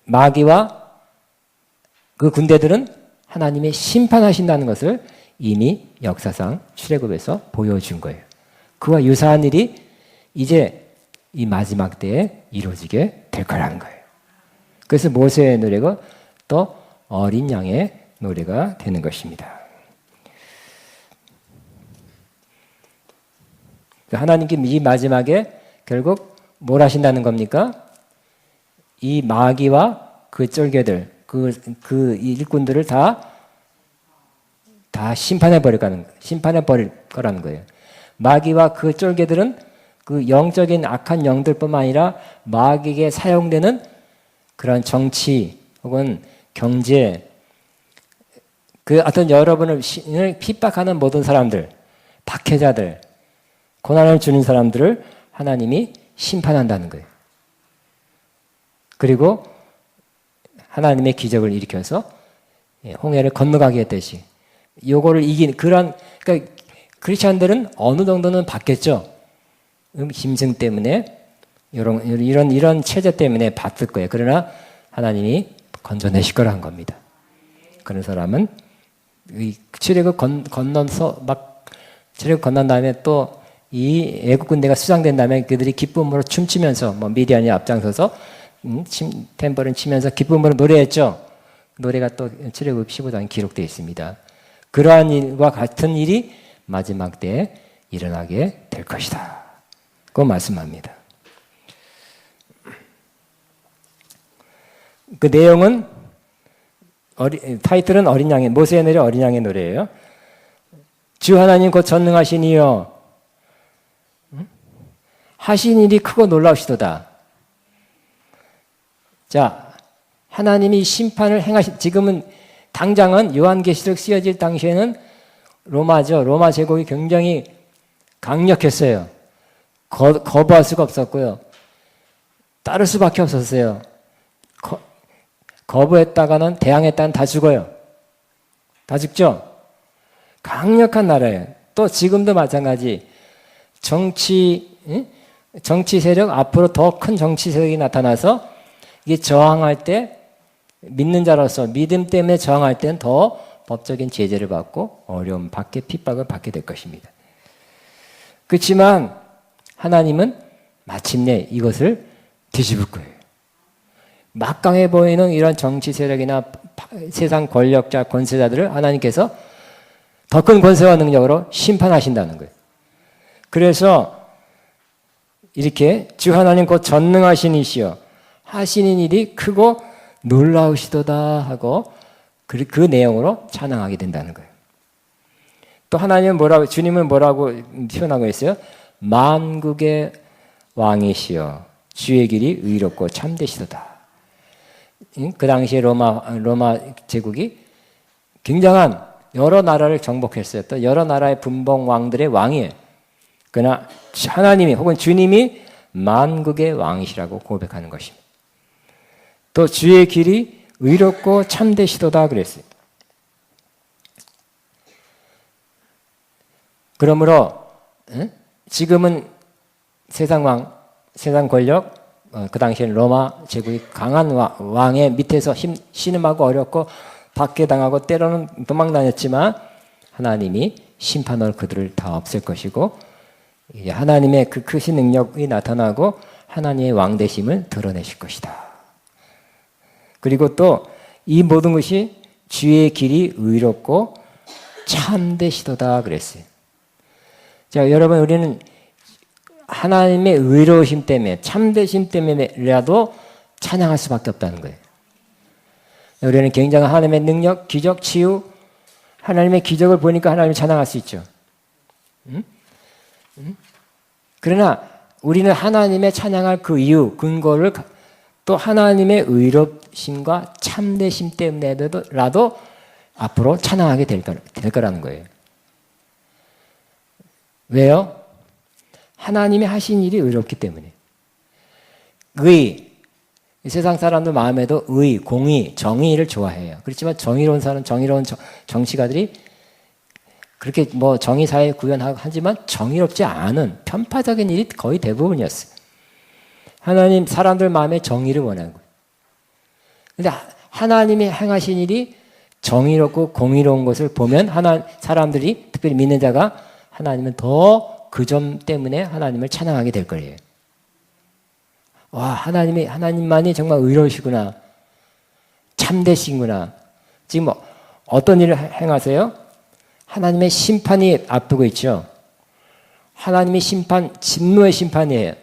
마귀와 그 군대들은 하나님이 심판하신다는 것을 이미 역사상 출애굽에서 보여준 거예요. 그와 유사한 일이 이제 이 마지막 때에 이루어지게 될 거라는 거예요. 그래서 모세의 노래가 또 어린 양의 노래가 되는 것입니다. 하나님께 이 마지막에 결국 뭘 하신다는 겁니까? 이 마귀와 그 쫄개들, 그 일꾼들을 다 심판해 버릴 거라는 거예요. 마귀와 그 쫄개들은 그 영적인 악한 영들뿐만 아니라 마귀에게 사용되는 그런 정치 혹은 경제, 그 어떤 여러분을 핍박하는 모든 사람들, 박해자들, 고난을 주는 사람들을 하나님이 심판한다는 거예요. 그리고 하나님의 기적을 일으켜서 홍해를 건너가게 했듯이 요거를 이긴 그러니까 크리스천들은 어느 정도는 받겠죠. 짐승 때문에 이런 체제 때문에 봤을 거예요. 그러나 하나님이 건져내실 거라는 겁니다. 그런 사람은 이 출애굽 건너서 막 출애굽 건넌 다음에 또 이 애국 군대가 수장된 다음에 그들이 기쁨으로 춤추면서 뭐 미디안이 앞장서서 탬버린 치면서 기쁨으로 노래했죠. 노래가 또 출애굽 15장에 기록되어 있습니다. 그러한 일과 같은 일이 마지막 때에 일어나게 될 것이다. 그 말씀합니다. 그 내용은 타이틀은 어린 양의 모세의 노래 어린 양의 노래예요. 주 하나님 곧 전능하신 이여 하신 일이 크고 놀라우시도다. 자, 하나님이 심판을 지금은 당장은 요한계시록 쓰여질 당시에는 로마죠. 로마 제국이 굉장히 강력했어요. 거부할 수가 없었고요. 따를 수밖에 없었어요. 거부했다가는 대항했다는 다 죽어요. 다 죽죠? 강력한 나라예요. 또 지금도 마찬가지. 정치 세력, 앞으로 더 큰 정치 세력이 나타나서 이게 저항할 때 믿는 자로서 믿음 때문에 저항할 때는 더 법적인 제재를 받고 어려움 받게 핍박을 받게 될 것입니다. 그렇지만 하나님은 마침내 이것을 뒤집을 거예요. 막강해 보이는 이런 정치 세력이나 세상 권력자, 권세자들을 하나님께서 더 큰 권세와 능력으로 심판하신다는 거예요. 그래서 이렇게 주 하나님 곧 전능하신 이시여 하시는 일이 크고 놀라우시도다 하고 그 내용으로 찬양하게 된다는 거예요. 또 하나님은 주님은 뭐라고 표현하고 있어요? 만국의 왕이시여 주의 길이 의롭고 참되시도다. 그 당시에 로마 제국이 굉장한 여러 나라를 정복했어요. 또 여러 나라의 분봉 왕들의 왕이에요. 그러나 하나님이 혹은 주님이 만국의 왕이시라고 고백하는 것입니다. 또 주의 길이 의롭고 참되시도다 그랬어요. 그러므로 지금은 세상 왕, 세상 권력, 그 당시에는 로마 제국이 강한 왕의 밑에서 신음하고 어렵고 박해당하고 때로는 도망다녔지만 하나님이 심판으로 그들을 다 없앨 것이고 하나님의 그 크신 능력이 나타나고 하나님의 왕되심을 드러내실 것이다. 그리고 또 이 모든 것이 주의 길이 의롭고 참되시도다 그랬어요. 자, 여러분 우리는 하나님의 의로우심 때문에 참되심 때문에라도 찬양할 수밖에 없다는 거예요. 우리는 굉장한 하나님의 능력, 기적, 치유, 하나님의 기적을 보니까 하나님을 찬양할 수 있죠. 그러나 우리는 하나님의 찬양할 그 이유, 근거를 또 하나님의 의롭심과 참되심 때문에라도 앞으로 찬양하게 될 거라는 거예요. 왜요? 하나님이 하신 일이 의롭기 때문에. 세상 사람들 마음에도 의, 공의, 정의를 좋아해요. 그렇지만 정의로운 사람, 정의로운 정치가들이 그렇게 뭐 정의사회 구현하지만 정의롭지 않은 편파적인 일이 거의 대부분이었어요. 하나님 사람들 마음에 정의를 원하는 거예요. 근데 하나님이 행하신 일이 정의롭고 공의로운 것을 보면 사람들이 특별히 믿는 자가 하나님은 더 그 점 때문에 하나님을 찬양하게 될 거예요. 와, 하나님만이 정말 의로우시구나. 참되시구나. 지금 어떤 일을 행하세요? 하나님의 심판이 앞두고 있죠. 하나님의 심판, 진노의 심판이에요.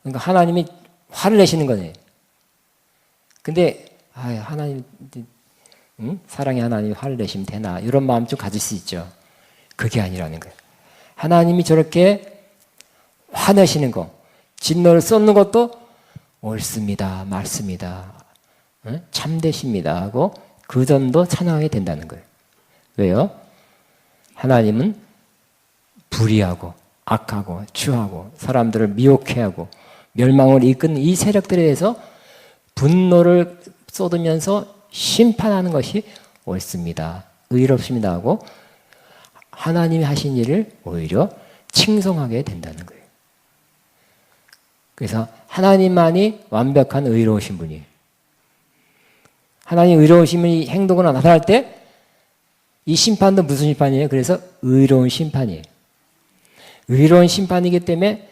그러니까 하나님이 화를 내시는 거네요. 근데 하나님, 사랑의 하나님이 화를 내시면 되나? 이런 마음 좀 가질 수 있죠. 그게 아니라는 거예요. 하나님이 저렇게 화내시는 거, 진노를 쏟는 것도 옳습니다, 맞습니다, 참되십니다 하고 그 점도 찬양하게 된다는 거예요. 왜요? 하나님은 불의하고 악하고 추하고 사람들을 미혹해하고 멸망을 이끄는 이 세력들에 대해서 분노를 쏟으면서 심판하는 것이 옳습니다, 의롭습니다 하고 하나님이 하신 일을 오히려 칭송하게 된다는 거예요. 그래서 하나님만이 완벽한 의로우신 분이에요. 하나님 의로우신 분이 행동으로 나타날 때 이 심판도 무슨 심판이에요? 그래서 의로운 심판이에요. 의로운 심판이기 때문에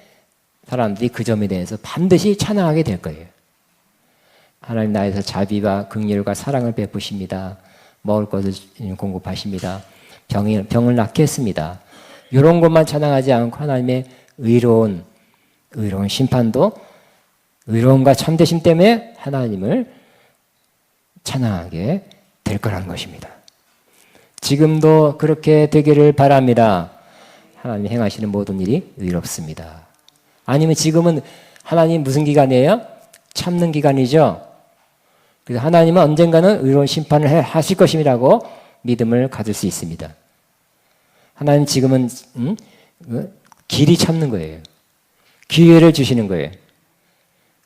사람들이 그 점에 대해서 반드시 찬양하게 될 거예요. 하나님 나에서 자비와 긍휼과 사랑을 베푸십니다. 먹을 것을 공급하십니다. 병을 낫게 했습니다. 이런 것만 찬양하지 않고 하나님의 의로운 심판도 의로움과 참되심 때문에 하나님을 찬양하게 될 거라는 것입니다. 지금도 그렇게 되기를 바랍니다. 하나님이 행하시는 모든 일이 의롭습니다. 아니면 지금은 하나님 무슨 기간이에요? 참는 기간이죠. 그래서 하나님은 언젠가는 의로운 심판을 하실 것임이라고 믿음을 가질 수 있습니다. 하나님 지금은 길이 참는 거예요. 기회를 주시는 거예요.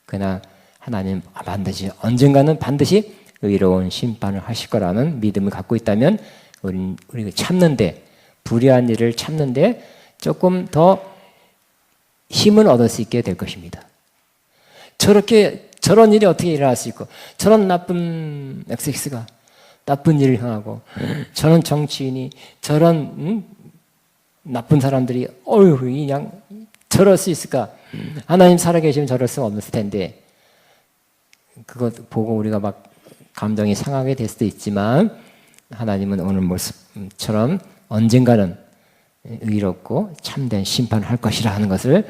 그러나 하나님 언젠가는 반드시 의로운 심판을 하실 거라는 믿음을 갖고 있다면 우리가 참는데, 불의한 일을 참는데 조금 더 힘을 얻을 수 있게 될 것입니다. 저런 일이 어떻게 일어날 수 있고, 저런 나쁜 XX가 나쁜 일을 향하고, 저런 정치인이, 저런 나쁜 사람들이 그냥 저럴 수 있을까? 하나님 살아계시면 저럴 수 없을 텐데, 그것 보고 우리가 막 감정이 상하게 될 수도 있지만, 하나님은 오늘 모습처럼 언젠가는 의롭고 참된 심판을 할 것이라 하는 것을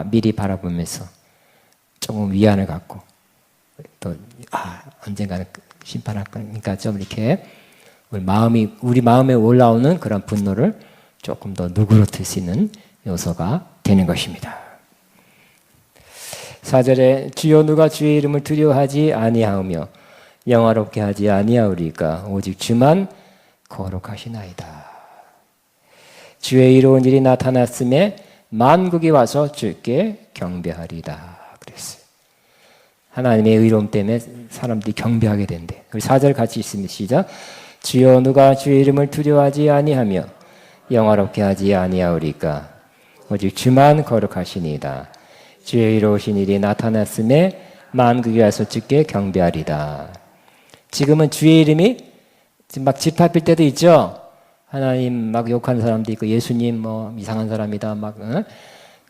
미리 바라보면서 조금 위안을 갖고 또 언젠가는 심판할 거니까 좀 이렇게 우리 마음에 올라오는 그런 분노를 조금 더 누그러뜨릴 수 있는 요소가 되는 것입니다. 4절에 주여 누가 주의 이름을 두려워하지 아니하오며 영화롭게 하지 아니하오리까 오직 주만 거룩하시나이다. 주의 이로운 일이 나타났음에 만국이 와서 주께 경배하리다 그랬어요. 하나님의 의로움 때문에 사람들이 경배하게 된대. 우리 4절 같이 있습니다. 시작. 주여 누가 주의 이름을 두려워하지 아니하며 영화롭게 하지 아니하오리까 오직 주만 거룩하시니이다. 주의 이로우신 일이 나타났음에 만국이 와서 주께 경배하리다. 지금은 주의 이름이 지금 막 짓밟힐 때도 있죠. 하나님 막 욕하는 사람도 있고 예수님 이상한 사람이다 막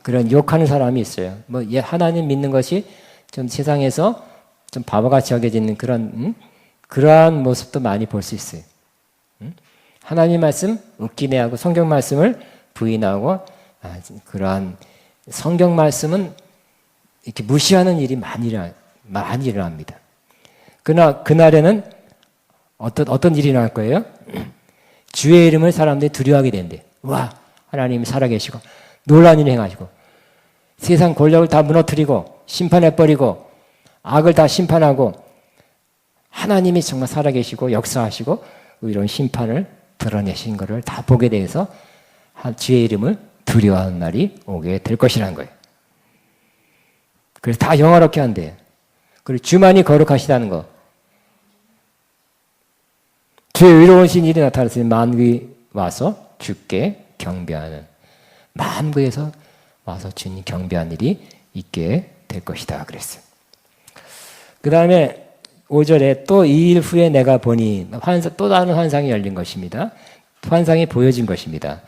그런 욕하는 사람이 있어요. 하나님 믿는 것이 좀 세상에서 좀 바보같이 여겨지는 그러한 모습도 많이 볼 수 있어요. 하나님 말씀 웃기네 하고 성경 말씀을 부인하고 그러한 성경 말씀은 이렇게 무시하는 일이 많이 일어납니다. 그러나 그날에는 어떤 일이 일어날 거예요? 주의 이름을 사람들이 두려워하게 된대. 와, 하나님이 살아계시고 놀라운 일을 행하시고 세상 권력을 다 무너뜨리고 심판해버리고 악을 다 심판하고 하나님이 정말 살아계시고 역사하시고 이런 심판을 드러내신 것을 다 보게 돼서 주의 이름을 두려워하는 날이 오게 될 것이라는 거예요. 그래서 다 영화롭게 한대요. 그리고 주만이 거룩하시다는 거. 주의 의로우신 일이 나타났으니 만국이 와서 주께 경배하는, 만국에서 와서 주님 경배하는 일이 있게 될 것이다 그랬어요. 그 다음에 5절에 또 2일 후에 내가 보니 또 다른 환상이 열린 것입니다. 환상이 보여진 것입니다.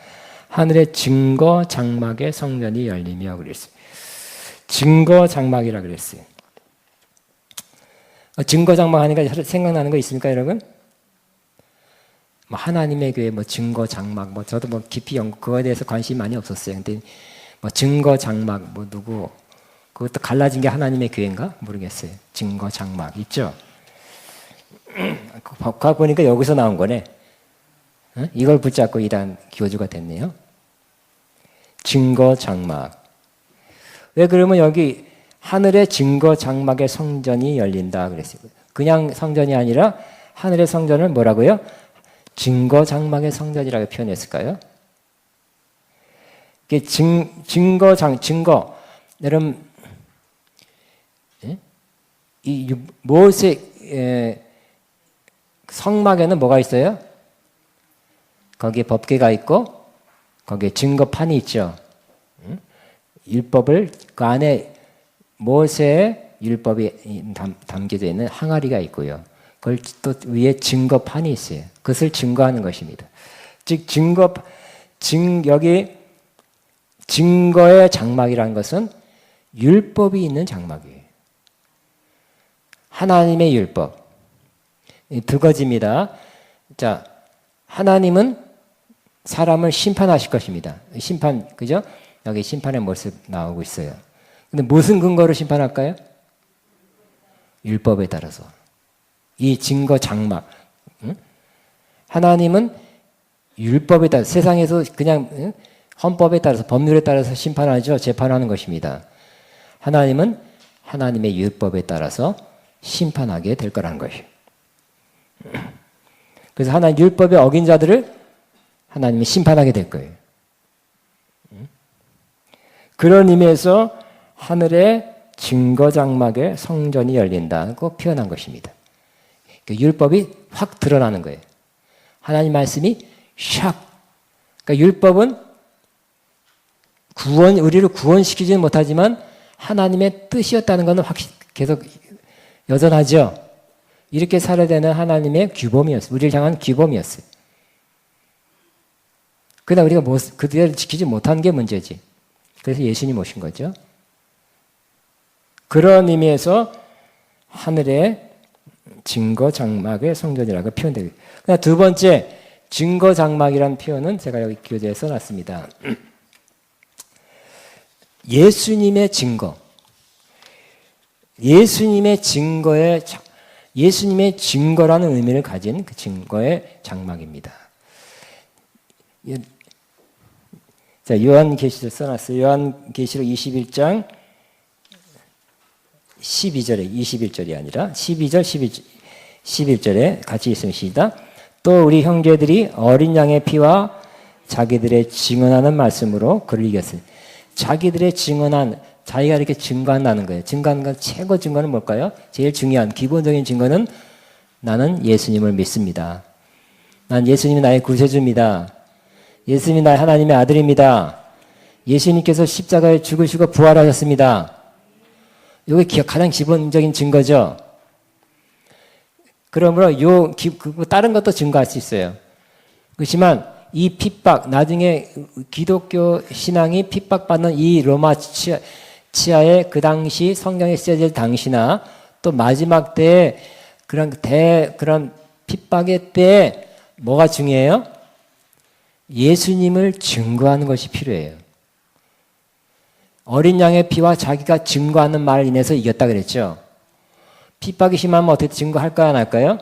하늘의 증거 장막의 성전이 열리며 그랬어요. 증거 장막이라 그랬어요. 증거 장막 하니까 생각나는 거 있습니까, 여러분? 하나님의 교회 증거 장막 저도 깊이 그거에 대해서 관심이 많이 없었어요. 근데 증거 장막 누구 그것도 갈라진 게 하나님의 교회인가 모르겠어요. 증거 장막 있죠. 가 보니까 여기서 나온 거네. 이걸 붙잡고 이단 교주가 됐네요. 증거 장막. 왜 그러면 여기 하늘의 증거 장막의 성전이 열린다 그랬어요. 그냥 성전이 아니라 하늘의 성전을 뭐라고요? 증거 장막의 성전이라고 표현했을까요? 증거. 여러분, 이 모세 성막에는 뭐가 있어요? 거기에 법궤가 있고 거기에 증거판이 있죠. 율법을 그 안에 모세의 율법이 담겨져 있는 항아리가 있고요. 그걸 또 위에 증거판이 있어요. 그것을 증거하는 것입니다. 즉 여기 증거의 장막이라는 것은 율법이 있는 장막이에요. 하나님의 율법. 두 가지입니다. 자, 하나님은 사람을 심판하실 것입니다. 심판, 그죠? 여기 심판의 모습 나오고 있어요. 근데 무슨 근거로 심판할까요? 율법에 따라서. 이 증거 장막. 응? 하나님은 율법에 따라, 세상에서 그냥 헌법에 따라서, 법률에 따라서 심판하죠. 재판하는 것입니다. 하나님은 하나님의 율법에 따라서 심판하게 될 거라는 것이에요. 그래서 하나님 율법에 어긴 자들을 하나님이 심판하게 될 거예요. 그런 의미에서 하늘의 증거 장막에 성전이 열린다고 표현한 것입니다. 율법이 확 드러나는 거예요. 하나님 말씀이 샥. 그러니까 율법은 우리를 구원시키지는 못하지만 하나님의 뜻이었다는 것은 계속 여전하죠. 이렇게 살아야 되는 하나님의 규범이었어요. 우리를 향한 규범이었어요. 그러나 우리가 그대로 지키지 못한 게 문제지. 그래서 예수님 오신 거죠. 그런 의미에서 하늘의 증거 장막의 성전이라고 표현되고 있습니다. 그러나 두 번째 증거 장막이라는 표현은 제가 여기 교재에 써놨습니다. 예수님의 증거. 예수님의 증거라는 의미를 가진 그 증거의 장막입니다. 자, 요한계시록 써놨어요. 요한계시록 21장 12절에 21절이 아니라 12절 11절에 같이 있습니다. 또 우리 형제들이 어린 양의 피와 자기들의 증언하는 말씀으로 그를 이겼으니 자기들의 증언한 자기가 이렇게 증거한다는 거예요. 증거하는 건 최고 증거는 뭘까요? 제일 중요한 기본적인 증거는 나는 예수님을 믿습니다. 난 예수님이 나의 구세주입니다. 예수님이 나의 하나님의 아들입니다. 예수님께서 십자가에 죽으시고 부활하셨습니다. 이게 가장 기본적인 증거죠. 그러므로 다른 것도 증거할 수 있어요. 그렇지만 이 핍박, 나중에 기독교 신앙이 핍박받는 이 로마 치하의 그 당시 성경에 쓰여질 당시나 또 마지막 때에 그런 핍박의 때에 뭐가 중요해요? 예수님을 증거하는 것이 필요해요. 어린 양의 피와 자기가 증거하는 말을 인해서 이겼다 그랬죠. 핍박이 심하면 어떻게 증거할까요? 안 할까요?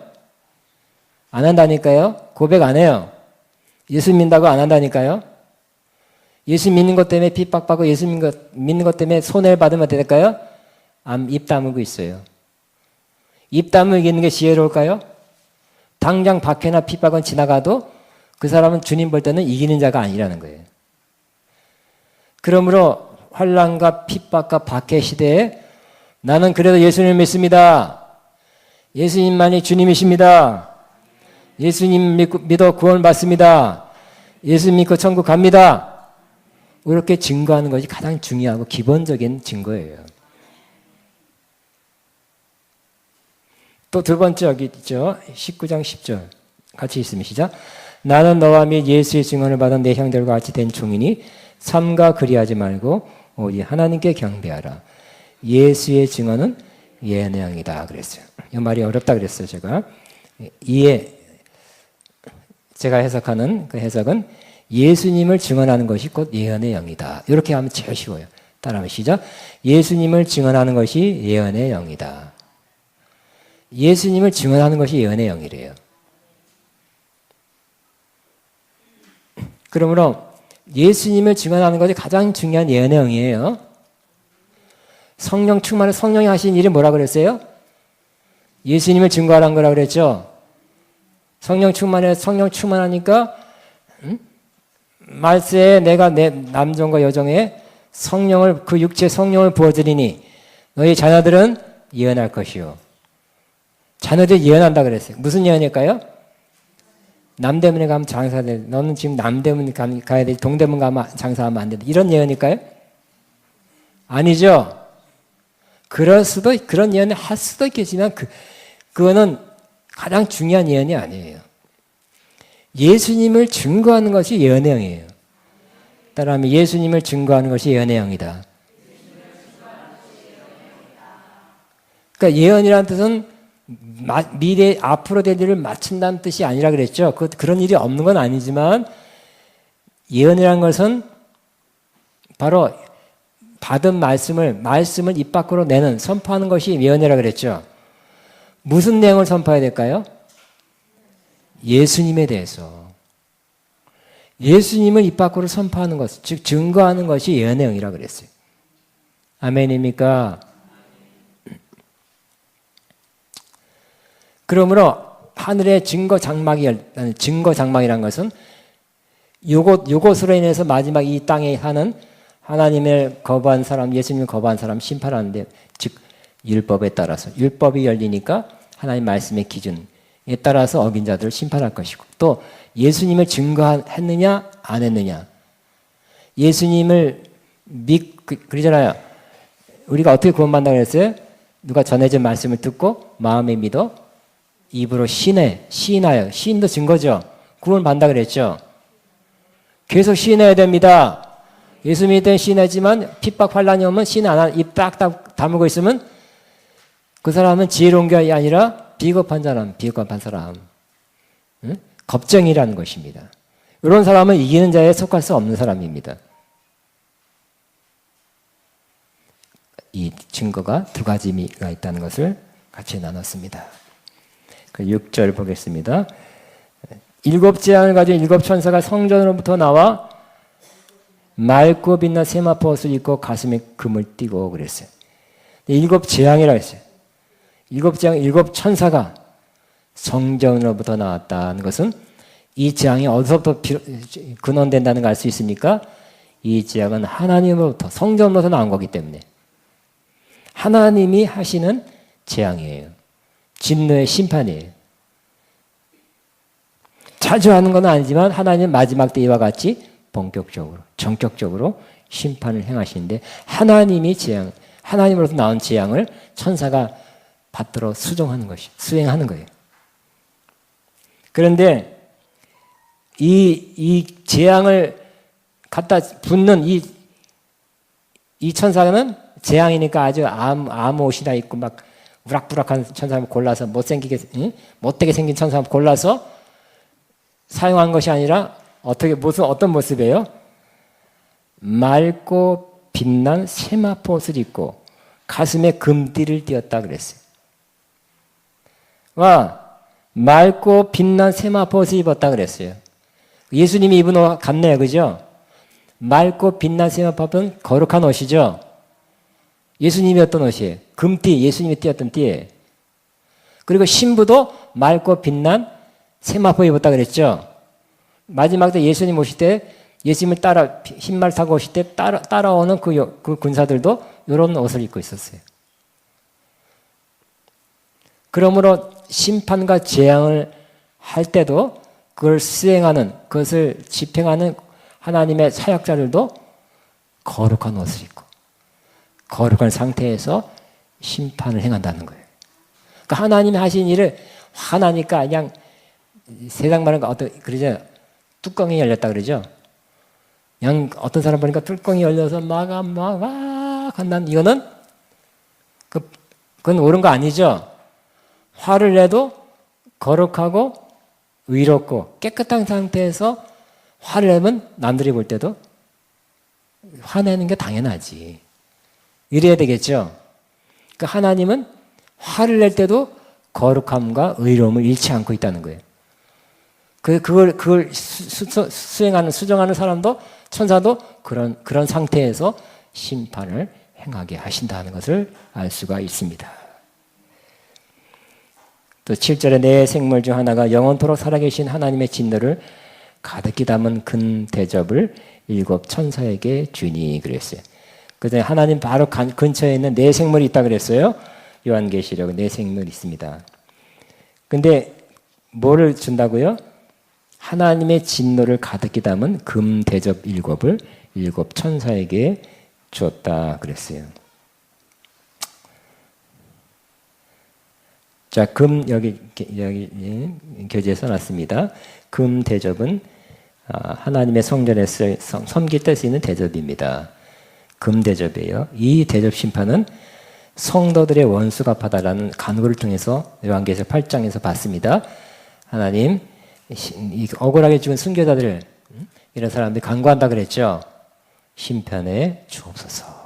안 한다니까요. 고백 안 해요. 예수 믿는다고 안 한다니까요. 예수 믿는 것 때문에 핍박받고 예수 믿는 것 때문에 손해를 받으면 어떻게 될까요? 입 다물고 있어요. 입 다물고 있는 게 지혜로울까요? 당장 박해나 핍박은 지나가도 그 사람은 주님 볼 때는 이기는 자가 아니라는 거예요. 그러므로 환난과 핍박과 박해 시대에 나는 그래도 예수님을 믿습니다. 예수님만이 주님이십니다. 예수님 믿어 구원 받습니다. 예수 믿고 천국 갑니다. 이렇게 증거하는 것이 가장 중요하고 기본적인 증거예요. 또 두 번째 여기 있죠. 19장 10절 같이 있으면 시작. 나는 너와 및 예수의 증언을 받은 내 형들과 같이 된 종이니 삼가 그리하지 말고 오직 하나님께 경배하라. 예수의 증언은 예언의 영이다 그랬어요. 이 말이 어렵다 그랬어요. 제가 해석하는 그 해석은 예수님을 증언하는 것이 곧 예언의 영이다. 이렇게 하면 제일 쉬워요. 따라하면 시작. 예수님을 증언하는 것이 예언의 영이다. 예수님을 증언하는 것이 예언의 영이래요. 그러므로 예수님을 증언하는 것이 가장 중요한 예언의 영이에요. 성령 충만해 성령이 하신 일이 뭐라 그랬어요? 예수님을 증거하라는 거라 그랬죠. 성령 충만하니까 말세에 내가 내 남종과 여종의 성령을 그 육체의 성령을 부어드리니 너희 자녀들은 예언할 것이요. 자녀들이 예언한다 그랬어요. 무슨 예언일까요? 남대문에 가면 장사돼. 너는 지금 남대문 가야 돼. 동대문 가면 장사하면 안 된다. 이런 예언일까요? 아니죠. 그런 예언을 할 수도 있겠지만 그거는 가장 중요한 예언이 아니에요. 예수님을 증거하는 것이 예언의 영이에요. 따라하면 예수님을 증거하는 것이 예언의 영이다. 그러니까 예언이라는 뜻은 미래 앞으로 될 일을 맞춘다는 뜻이 아니라 그랬죠. 그런 일이 없는 건 아니지만 예언이라는 것은 바로 받은 말씀을 입 밖으로 내는 선포하는 것이 예언이라 그랬죠. 무슨 내용을 선포해야 될까요? 예수님에 대해서. 예수님을 입 밖으로 선포하는 것, 즉 증거하는 것이 예언의 영이라 그랬어요. 아멘입니까? 그러므로 하늘의 증거 장막이라는 것은 요것으로 인해서 마지막 이 땅에 사는 하나님을 거부한 사람, 예수님을 거부한 사람 심판하는데, 즉 율법에 따라서 율법이 열리니까 하나님 말씀의 기준에 따라서 어긴 자들을 심판할 것이고, 또 예수님을 증거했느냐 안 했느냐, 예수님을 그러잖아요. 우리가 어떻게 구원받는다고 그랬어요? 누가 전해진 말씀을 듣고 마음에 믿어 입으로 시인하여. 시인도 증거죠. 구원받는다 그랬죠. 계속 시인해야 됩니다. 예수 믿을 땐 시인하지만 핍박 환란이 오면 시인 안 하고 입 딱딱 다물고 있으면 그 사람은 지혜로운 게 아니라 비겁한 사람. 응? 겁쟁이라는 것입니다. 이런 사람은 이기는 자에 속할 수 없는 사람입니다. 이 증거가 두 가지가 있다는 것을 같이 나눴습니다. 6절 보겠습니다. 7 재앙을 가진 7 천사가 성전으로부터 나와 맑고 빛난 세마포 옷을 입고 가슴에 금을 띠고 그랬어요. 7 재앙이라고 했어요. 7 재앙, 7 천사가 성전으로부터 나왔다는 것은 이 재앙이 어디서부터 근원된다는 걸 알 수 있습니까? 이 재앙은 하나님으로부터, 성전으로부터 나온 거기 때문에 하나님이 하시는 재앙이에요. 진노의 심판이에요. 자주 하는 건 아니지만 하나님은 마지막 때 이와 같이 본격적으로, 전격적으로 심판을 행하시는데, 하나님으로부터 나온 재앙을 천사가 받들어 수행하는 거예요. 그런데 이 재앙을 갖다 붓는 이 천사는 재앙이니까 아주 아무 옷이나 입고 막 우락부락한 천사를 골라서 못되게 생긴 천사를 골라서 사용한 것이 아니라 어떤 모습이에요? 맑고 빛난 세마포 옷을 입고 가슴에 금띠를 띄었다 그랬어요. 맑고 빛난 세마포 옷을 입었다 그랬어요. 예수님이 입은 옷 같네요. 그죠? 맑고 빛난 세마포 옷은 거룩한 옷이죠. 예수님이 어떤 옷이에요? 금띠, 예수님이 띄었던 띠예요. 그리고 신부도 맑고 빛난 세마포 입었다 그랬죠. 마지막 때 예수님 오실 때, 예수님을 따라 흰말 타고 오실 때 따라오는 그 군사들도 이런 옷을 입고 있었어요. 그러므로 심판과 재앙을 할 때도 그걸 수행하는, 그것을 집행하는 하나님의 사역자들도 거룩한 옷을 입고 거룩한 상태에서 심판을 행한다는 거예요. 그러니까 하나님이 하신 일을 화나니까 그냥 세상 말은 그러죠. 뚜껑이 열렸다 그러죠. 그냥 어떤 사람 보니까 뚜껑이 열려서 막 한다는, 이거는 그건 옳은 거 아니죠. 화를 내도 거룩하고 의롭고 깨끗한 상태에서 화를 내면 남들이 볼 때도 화내는 게 당연하지. 이래야 되겠죠. 그러니까 하나님은 화를 낼 때도 거룩함과 의로움을 잃지 않고 있다는 거예요. 그걸 수정하는 사람도, 천사도 그런 상태에서 심판을 행하게 하신다는 것을 알 수가 있습니다. 또 7절에 내 생물 중 하나가 영원토록 살아계신 하나님의 진노를 가득히 담은 큰 대접을 7 천사에게 주니 그랬어요. 그다음에 하나님 바로 근처에 있는 내 생물이 있다 그랬어요. 요한계시록 내 생물이 있습니다. 근데 뭐를 준다고요? 하나님의 진노를 가득히 담은 금 대접 7을 7 천사에게 주었다 그랬어요. 자, 금 여기 교재에 써놨습니다. 금 대접은 하나님의 성전에서 섬길 때 쓰이는 대접입니다. 금 대접이에요. 이 대접 심판은 성도들의 원수 갚아달라는 간구를 통해서 요한계시록 8장에서 봤습니다. 하나님, 억울하게 죽은 순교자들, 이런 사람들이 간구한다 그랬죠. 심판해 주옵소서.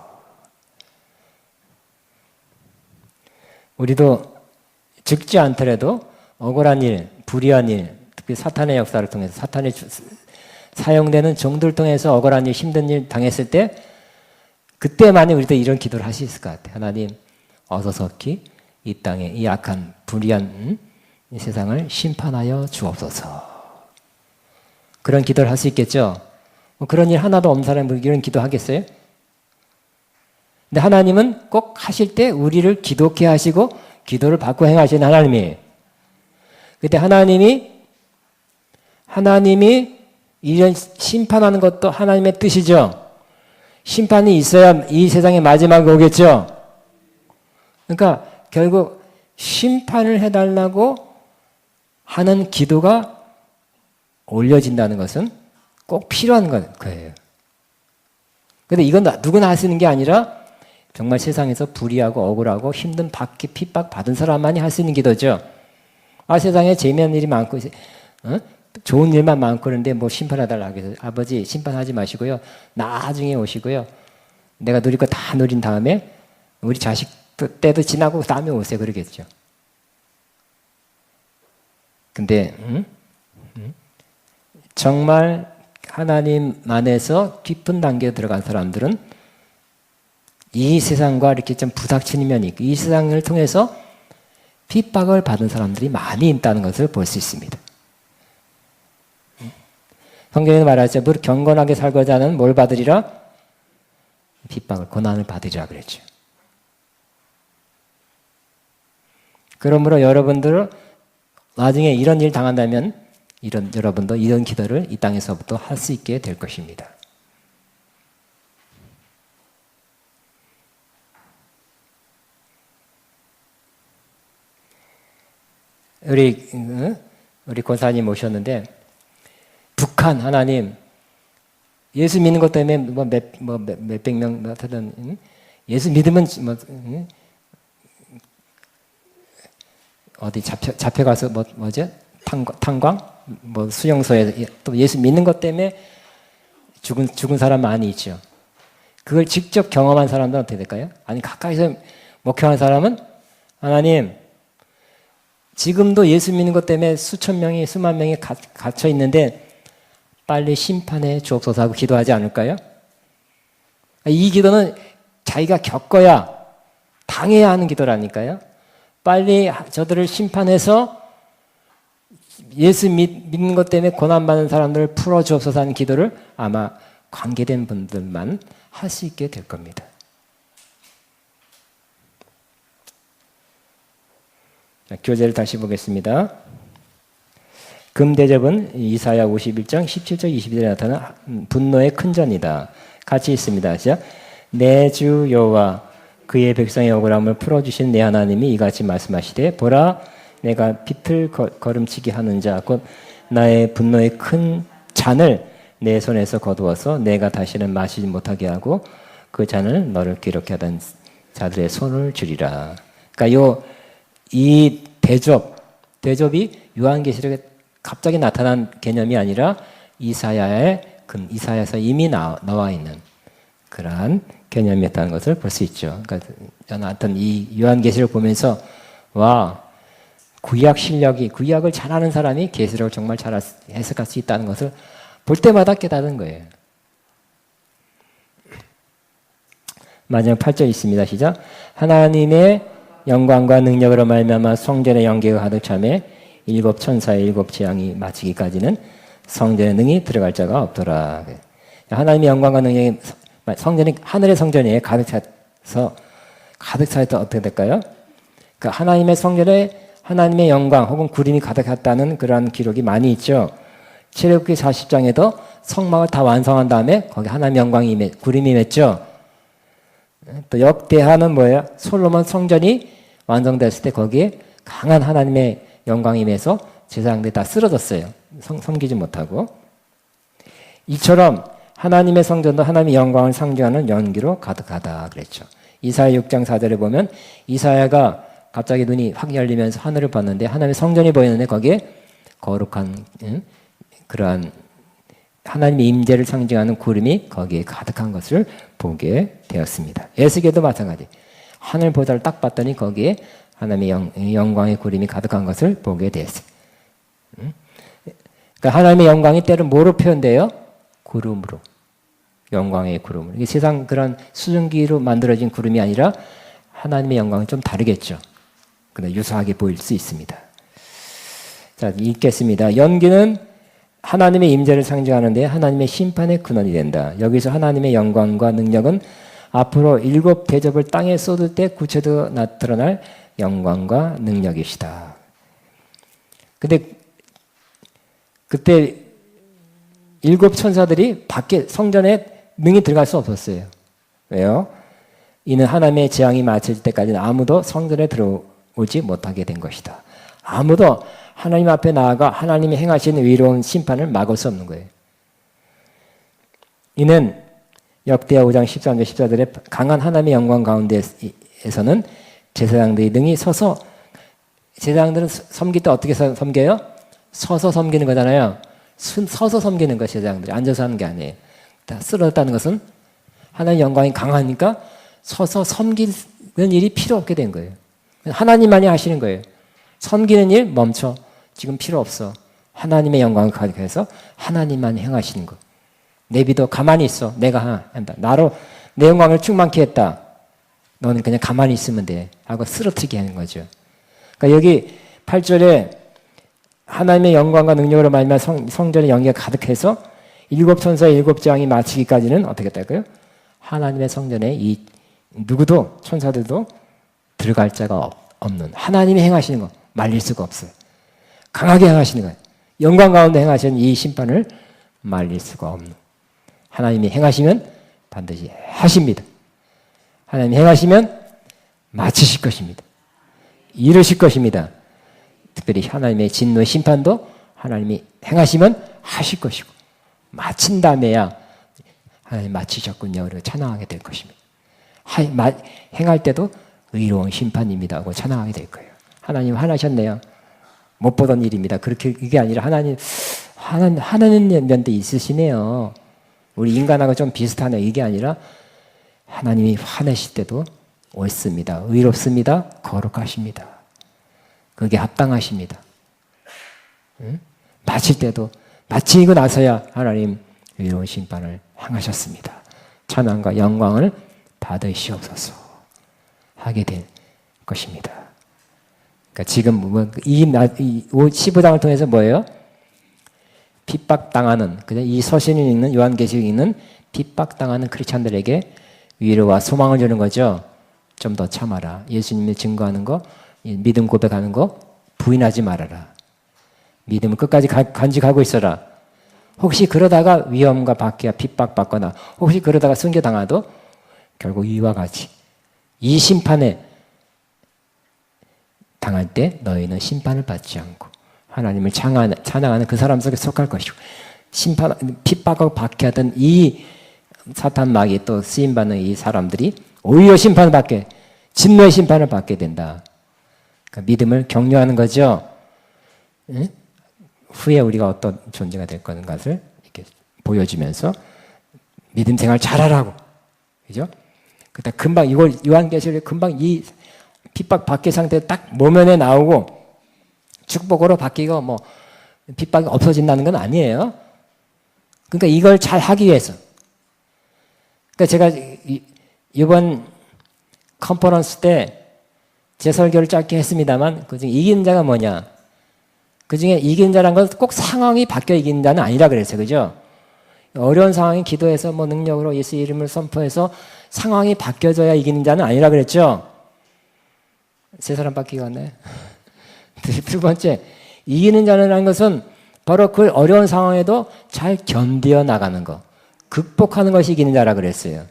우리도 죽지 않더라도 억울한 일, 불의한 일, 특히 사탄의 역사를 통해서 사탄이 사용되는 종들을 통해서 억울한 일, 힘든 일 당했을 때 그때만이 우리도 이런 기도를 할 수 있을 것 같아요. 하나님, 어서석히 이 땅에 이 악한 불의한 이 세상을 심판하여 주옵소서. 그런 기도를 할 수 있겠죠. 뭐 그런 일 하나도 없는 사람이 이런 기도 하겠어요? 근데 하나님은 꼭 하실 때 우리를 기도케 하시고 기도를 받고 행하시는 하나님이에요. 그때 하나님이 이런 심판하는 것도 하나님의 뜻이죠. 심판이 있어야 이 세상의 마지막이 오겠죠. 그러니까 결국 심판을 해달라고 하는 기도가 올려진다는 것은 꼭 필요한 거예요. 근데 이건 누구나 할 수 있는 게 아니라 정말 세상에서 불의하고 억울하고 힘든 핍박 받은 사람만이 할 수 있는 기도죠. 세상에 재미난 일이 많고 좋은 일만 많고 그런데 뭐 심판해달라고 해서 아버지 심판하지 마시고요. 나중에 오시고요. 내가 누릴 거 다 누린 다음에 우리 자식 때도 지나고 다음에 오세요. 그러겠죠. 근데 정말 하나님 안에서 깊은 단계에 들어간 사람들은 이 세상과 이렇게 좀 부닥치는 면이 있고 이 세상을 통해서 핍박을 받은 사람들이 많이 있다는 것을 볼 수 있습니다. 성경에 말하죠. 무릇 경건하게 살고자 하는 뭘 받으리라? 핍박을, 고난을 받으리라 그랬죠. 그러므로 여러분들 나중에 이런 일 당한다면 여러분도 이런 기도를 이 땅에서부터 할 수 있게 될 것입니다. 우리 권사님 오셨는데 북한 하나님 예수 믿는 것 때문에 몇백 명 하든 예수 믿으면 어디 잡혀가서 뭐죠? 탄광 수용소에 또 예수 믿는 것 때문에 죽은 사람 많이 있죠. 그걸 직접 경험한 사람들은 어떻게 될까요? 아니 가까이서 목회하는 사람은 하나님 지금도 예수 믿는 것 때문에 수천 명이 수만 명이 갇혀 있는데 빨리 심판해 주옵소서 하고 기도하지 않을까요? 이 기도는 자기가 겪어야 당해야 하는 기도라니까요. 빨리 저들을 심판해서 예수 믿는 것 때문에 고난받는 사람들을 풀어주옵소서 하는 기도를 아마 관계된 분들만 할 수 있게 될 겁니다. 자, 교재를 다시 보겠습니다. 금대접은 이사야 51장 17절 22절에 나타난 분노의 큰 전이다. 같이 있습니다. 시작. 내 주 여호와 그의 백성의 억울함을 풀어주신 내 하나님이 이같이 말씀하시되 보라 내가 빛을 거름치게 하는 자 곧 나의 분노의 큰 잔을 내 손에서 거두어서 내가 다시는 마시지 못하게 하고 그 잔을 너를 괴롭게 하던 자들의 손을 주리라. 그러니까 이 대접이 요한계시록에 갑자기 나타난 개념이 아니라 이사야에서 이미 나와 있는 그러한 개념이었다는 것을 볼 수 있죠. 그러니까 저는 하여튼 이 요한계시록을 보면서 와 구약을 잘하는 사람이 계시록을 정말 잘 해석할 수 있다는 것을 볼 때마다 깨달은 거예요. 마지막 8절 있습니다. 시작. 하나님의 영광과 능력으로 말미암아 성전의 영계가 가득 차매 일곱 천사의 일곱 재앙이 마치기까지는 성전에 능히 들어갈 자가 없더라. 하나님의 영광과 능력이 하늘의 성전에 가득 차서 어떻게 될까요? 그러니까 하나님의 성전에 하나님의 영광 혹은 구름이 가득했다는 그러한 기록이 많이 있죠. 출애굽기 40장에도 성막을 다 완성한 다음에 거기 하나님의 영광이 구름이 임했죠. 또 역대하는 뭐예요? 솔로몬 성전이 완성됐을 때 거기에 강한 하나님의 영광이 임해서 제사장들이 다 쓰러졌어요. 섬기지 못하고. 이처럼 하나님의 성전도 하나님의 영광을 상징하는 연기로 가득하다 그랬죠. 이사야 6장 4절에 보면 이사야가 갑자기 눈이 확 열리면서 하늘을 봤는데 하나님의 성전이 보이는데 거기에 거룩한 그러한 하나님의 임재를 상징하는 구름이 거기에 가득한 것을 보게 되었습니다. 에스겔도 마찬가지. 하늘 보좌를 딱 봤더니 거기에 하나님의 영광의 구름이 가득한 것을 보게 되었어요. 그러니까 하나님의 영광이 때로 뭐로 표현돼요? 구름으로. 영광의 구름으로. 이게 세상 그런 수증기로 만들어진 구름이 아니라 하나님의 영광은 좀 다르겠죠. 근데 유사하게 보일 수 있습니다. 자, 읽겠습니다. 연기는 하나님의 임재를 상징하는데 하나님의 심판의 근원이 된다. 여기서 하나님의 영광과 능력은 앞으로 7 대접을 땅에 쏟을 때 구체적으로 나타날 영광과 능력이시다. 근데 그때 7 천사들이 밖에 성전에 능히 들어갈 수 없었어요. 왜요? 이는 하나님의 재앙이 마쳐질 때까지는 아무도 성전에 들어오지 못하게 된 것이다. 아무도 하나님 앞에 나아가 하나님이 행하신 위로운 심판을 막을 수 없는 거예요. 이는 역대하 5장 13절 14절에 강한 하나님의 영광 가운데에서는 제사장들이 능히 서서, 제사장들은 섬길 때 어떻게 섬겨요? 서서 섬기는 거잖아요. 서서 섬기는 거 제사장들이 앉아서 하는 게 아니에요. 다 쓰러졌다는 것은 하나님의 영광이 강하니까 서서 섬기는 일이 필요 없게 된 거예요. 하나님만이 하시는 거예요. 섬기는 일 멈춰. 지금 필요 없어. 하나님의 영광을 가득해서 하나님만 행하시는 거. 내비도 가만히 있어. 내가 한다. 나로 내 영광을 충만케 했다. 너는 그냥 가만히 있으면 돼. 하고 쓰러뜨리게 하는 거죠. 그러니까 여기 8절에 하나님의 영광과 능력으로 말미암아 성전의 연기가 가득해서 7 천사의 7 재앙이 마치기까지는 어떻게 될까요? 하나님의 성전에 이 누구도 천사들도 들어갈 자가 없는 하나님이 행하시는 거 말릴 수가 없어요. 강하게 행하시는 거예요. 영광 가운데 행하시는 이 심판을 말릴 수가 없는. 하나님이 행하시면 반드시 하십니다. 하나님이 행하시면 마치실 것입니다. 이루실 것입니다. 특별히 하나님의 진노의 심판도 하나님이 행하시면 하실 것이고 마친 다음에야 하나님 마치셨군요. 그리고 찬양하게 될 것입니다. 행할 때도 의로운 심판입니다 하고 찬양하게 될 거예요. 하나님 화나셨네요. 못 보던 일입니다. 그렇게 이게 아니라 하나님 면도 있으시네요. 우리 인간하고 좀 비슷하네. 이게 아니라 하나님이 화내실 때도 옳습니다. 의롭습니다. 거룩하십니다. 그게 합당하십니다. 응? 마칠 때도 마치고 나서야 하나님 의로운 심판을 행하셨습니다. 찬양과 영광을 받으시옵소서 하게 된 것입니다. 그러니까 지금 이 15장을 통해서 뭐예요? 핍박당하는, 이 서신이 있는 요한계시록에 있는 핍박당하는 크리스찬들에게 위로와 소망을 주는 거죠. 좀 더 참아라. 예수님을 증거하는 거, 믿음 고백하는 거 부인하지 말아라. 믿음을 끝까지 간직하고 있어라. 혹시 그러다가 위험과 박해와 핍박받거나 혹시 그러다가 순교당하도 결국 이와 같이 이 심판에 당할 때 너희는 심판을 받지 않고 하나님을 찬양하는 그 사람 속에 속할 것이고 핍박하고 박해하던 이 사탄 마귀에 또 쓰임받는 이 사람들이 오히려 심판을 받게, 진노의 심판을 받게 된다. 그러니까 믿음을 격려하는 거죠. 응? 후에 우리가 어떤 존재가 될 것을 이렇게 보여주면서 믿음 생활 잘하라고. 그죠? 그다 금방 이걸 요한계시록에 금방 이 핍박 박해 상태 딱 모면에 나오고 축복으로 바뀌고 뭐 핍박이 없어진다는 건 아니에요. 그러니까 이걸 잘 하기 위해서. 그러니까 제가 이번 컨퍼런스 때 제 설교를 짧게 했습니다만 그중에 이긴 자가 뭐냐? 그중에 이긴 자란 건 꼭 상황이 바뀌어 이긴 자는 아니라 그랬어요. 그죠? 어려운 상황에 기도해서 뭐 능력으로 예수 이름을 선포해서 상황이 바뀌어져야 이기는 자는 아니라 그랬죠? 세 사람 바뀌고 왔네. 두 번째, 이기는 자라는 것은 바로 그 어려운 상황에도 잘 견디어 나가는 거. 극복하는 것이 이기는 자라 그랬어요.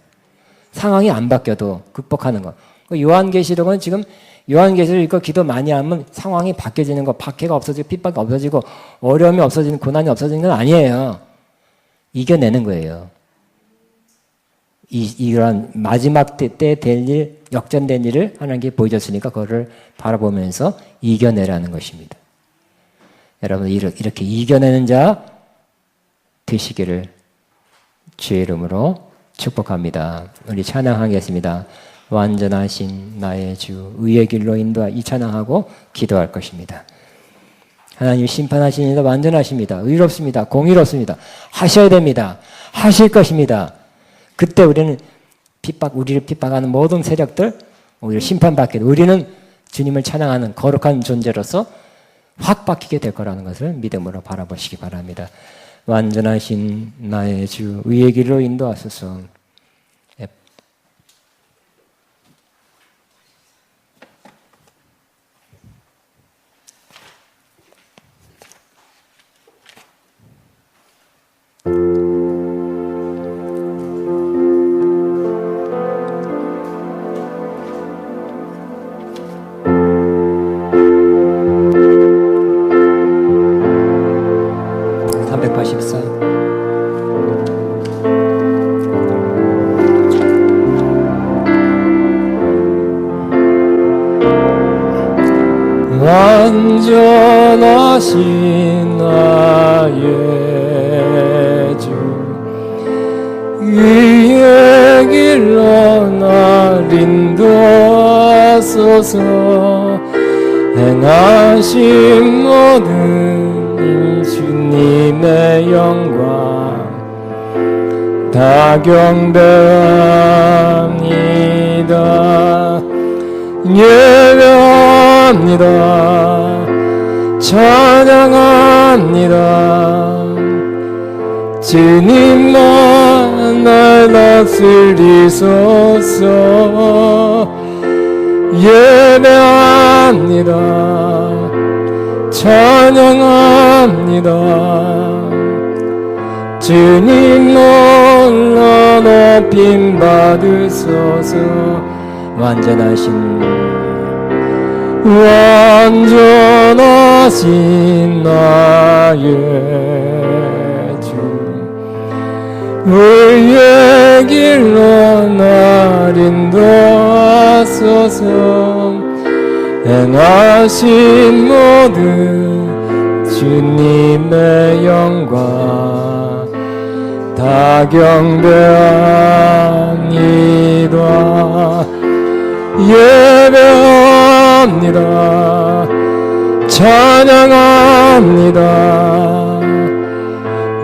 상황이 안 바뀌어도 극복하는 거. 요한계시록은 지금 요한계시록 읽고 기도 많이 하면 상황이 바뀌어지는 거, 박해가 없어지고 핍박이 없어지고 어려움이 없어지는, 고난이 없어지는 건 아니에요. 이겨내는 거예요. 이런 마지막 때 될 일, 역전된 일을 하나님께 보여줬으니까 그거를 바라보면서 이겨내라는 것입니다. 여러분 이렇게 이겨내는 자 되시기를 주의 이름으로 축복합니다. 우리 찬양하겠습니다. 완전하신 나의 주 의의 길로 인도하, 이 찬양하고 기도할 것입니다. 하나님 심판하시니까 완전하십니다. 의롭습니다. 공의롭습니다. 하셔야 됩니다. 하실 것입니다. 그때 우리는 우리를 핍박하는 모든 세력들, 우리를 심판받게, 우리는 주님을 찬양하는 거룩한 존재로서 확 바뀌게 될 거라는 것을 믿음으로 바라보시기 바랍니다. 완전하신 나의 주 의의 길로 인도하소서. 완전하신 나의 주 의의 길로 날 인도하소서. 행하신 모든 일 주님의 영광 다 경배합니다. 예배합니다. 찬양합니다. 주님만 날 다스리소서. 예배합니다. 찬양합니다. 주님 홀로 높임 받으소서. 완전하신 나의 주 의의 길로 날 인도하소서. 행하신 모든 주님의 영광 다 경배합니다. 예배합니다. 찬양합니다.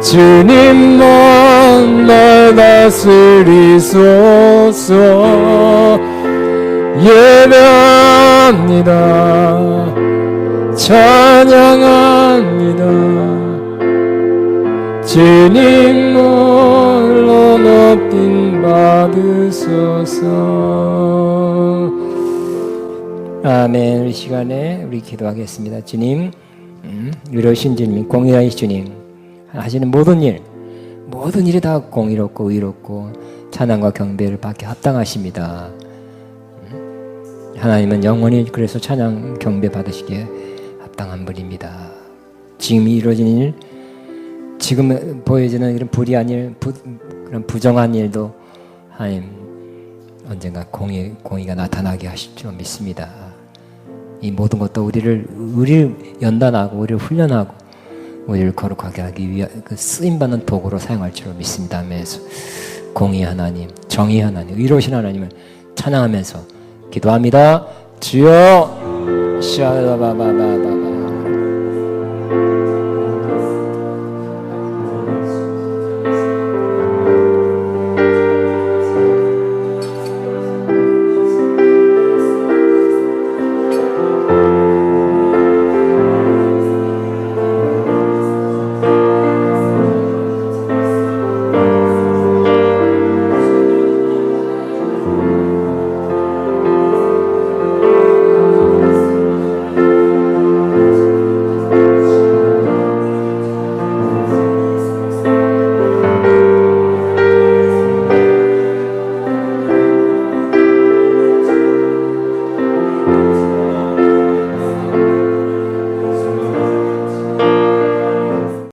주님만 날 다스리소서. 예배합니다. 찬양합니다. 주님 홀로 높임 받으소서. 아멘. 이 시간에 우리 기도하겠습니다. 주님, 의로우신 주님, 공의하신 주님, 하시는 모든 일이 다 공의롭고 의롭고 찬양과 경배를 받게 합당하십니다. 하나님은 영원히 그래서 찬양 경배 받으시기에 합당한 분입니다. 지금 이루어진 일, 지금 보여지는 이런 불의한 일, 그런 부정한 일도 하나님 언젠가 공의가 나타나게 하실 줄 믿습니다. 이 모든 것도 우리를 연단하고 우리를 훈련하고 우리를 거룩하게 하기 위한 그 쓰임받는 도구로 사용할 줄 믿습니다 하면서 공의 하나님, 정의 하나님, 의로우신 하나님을 찬양하면서 기도합니다. 주여 샤바바바바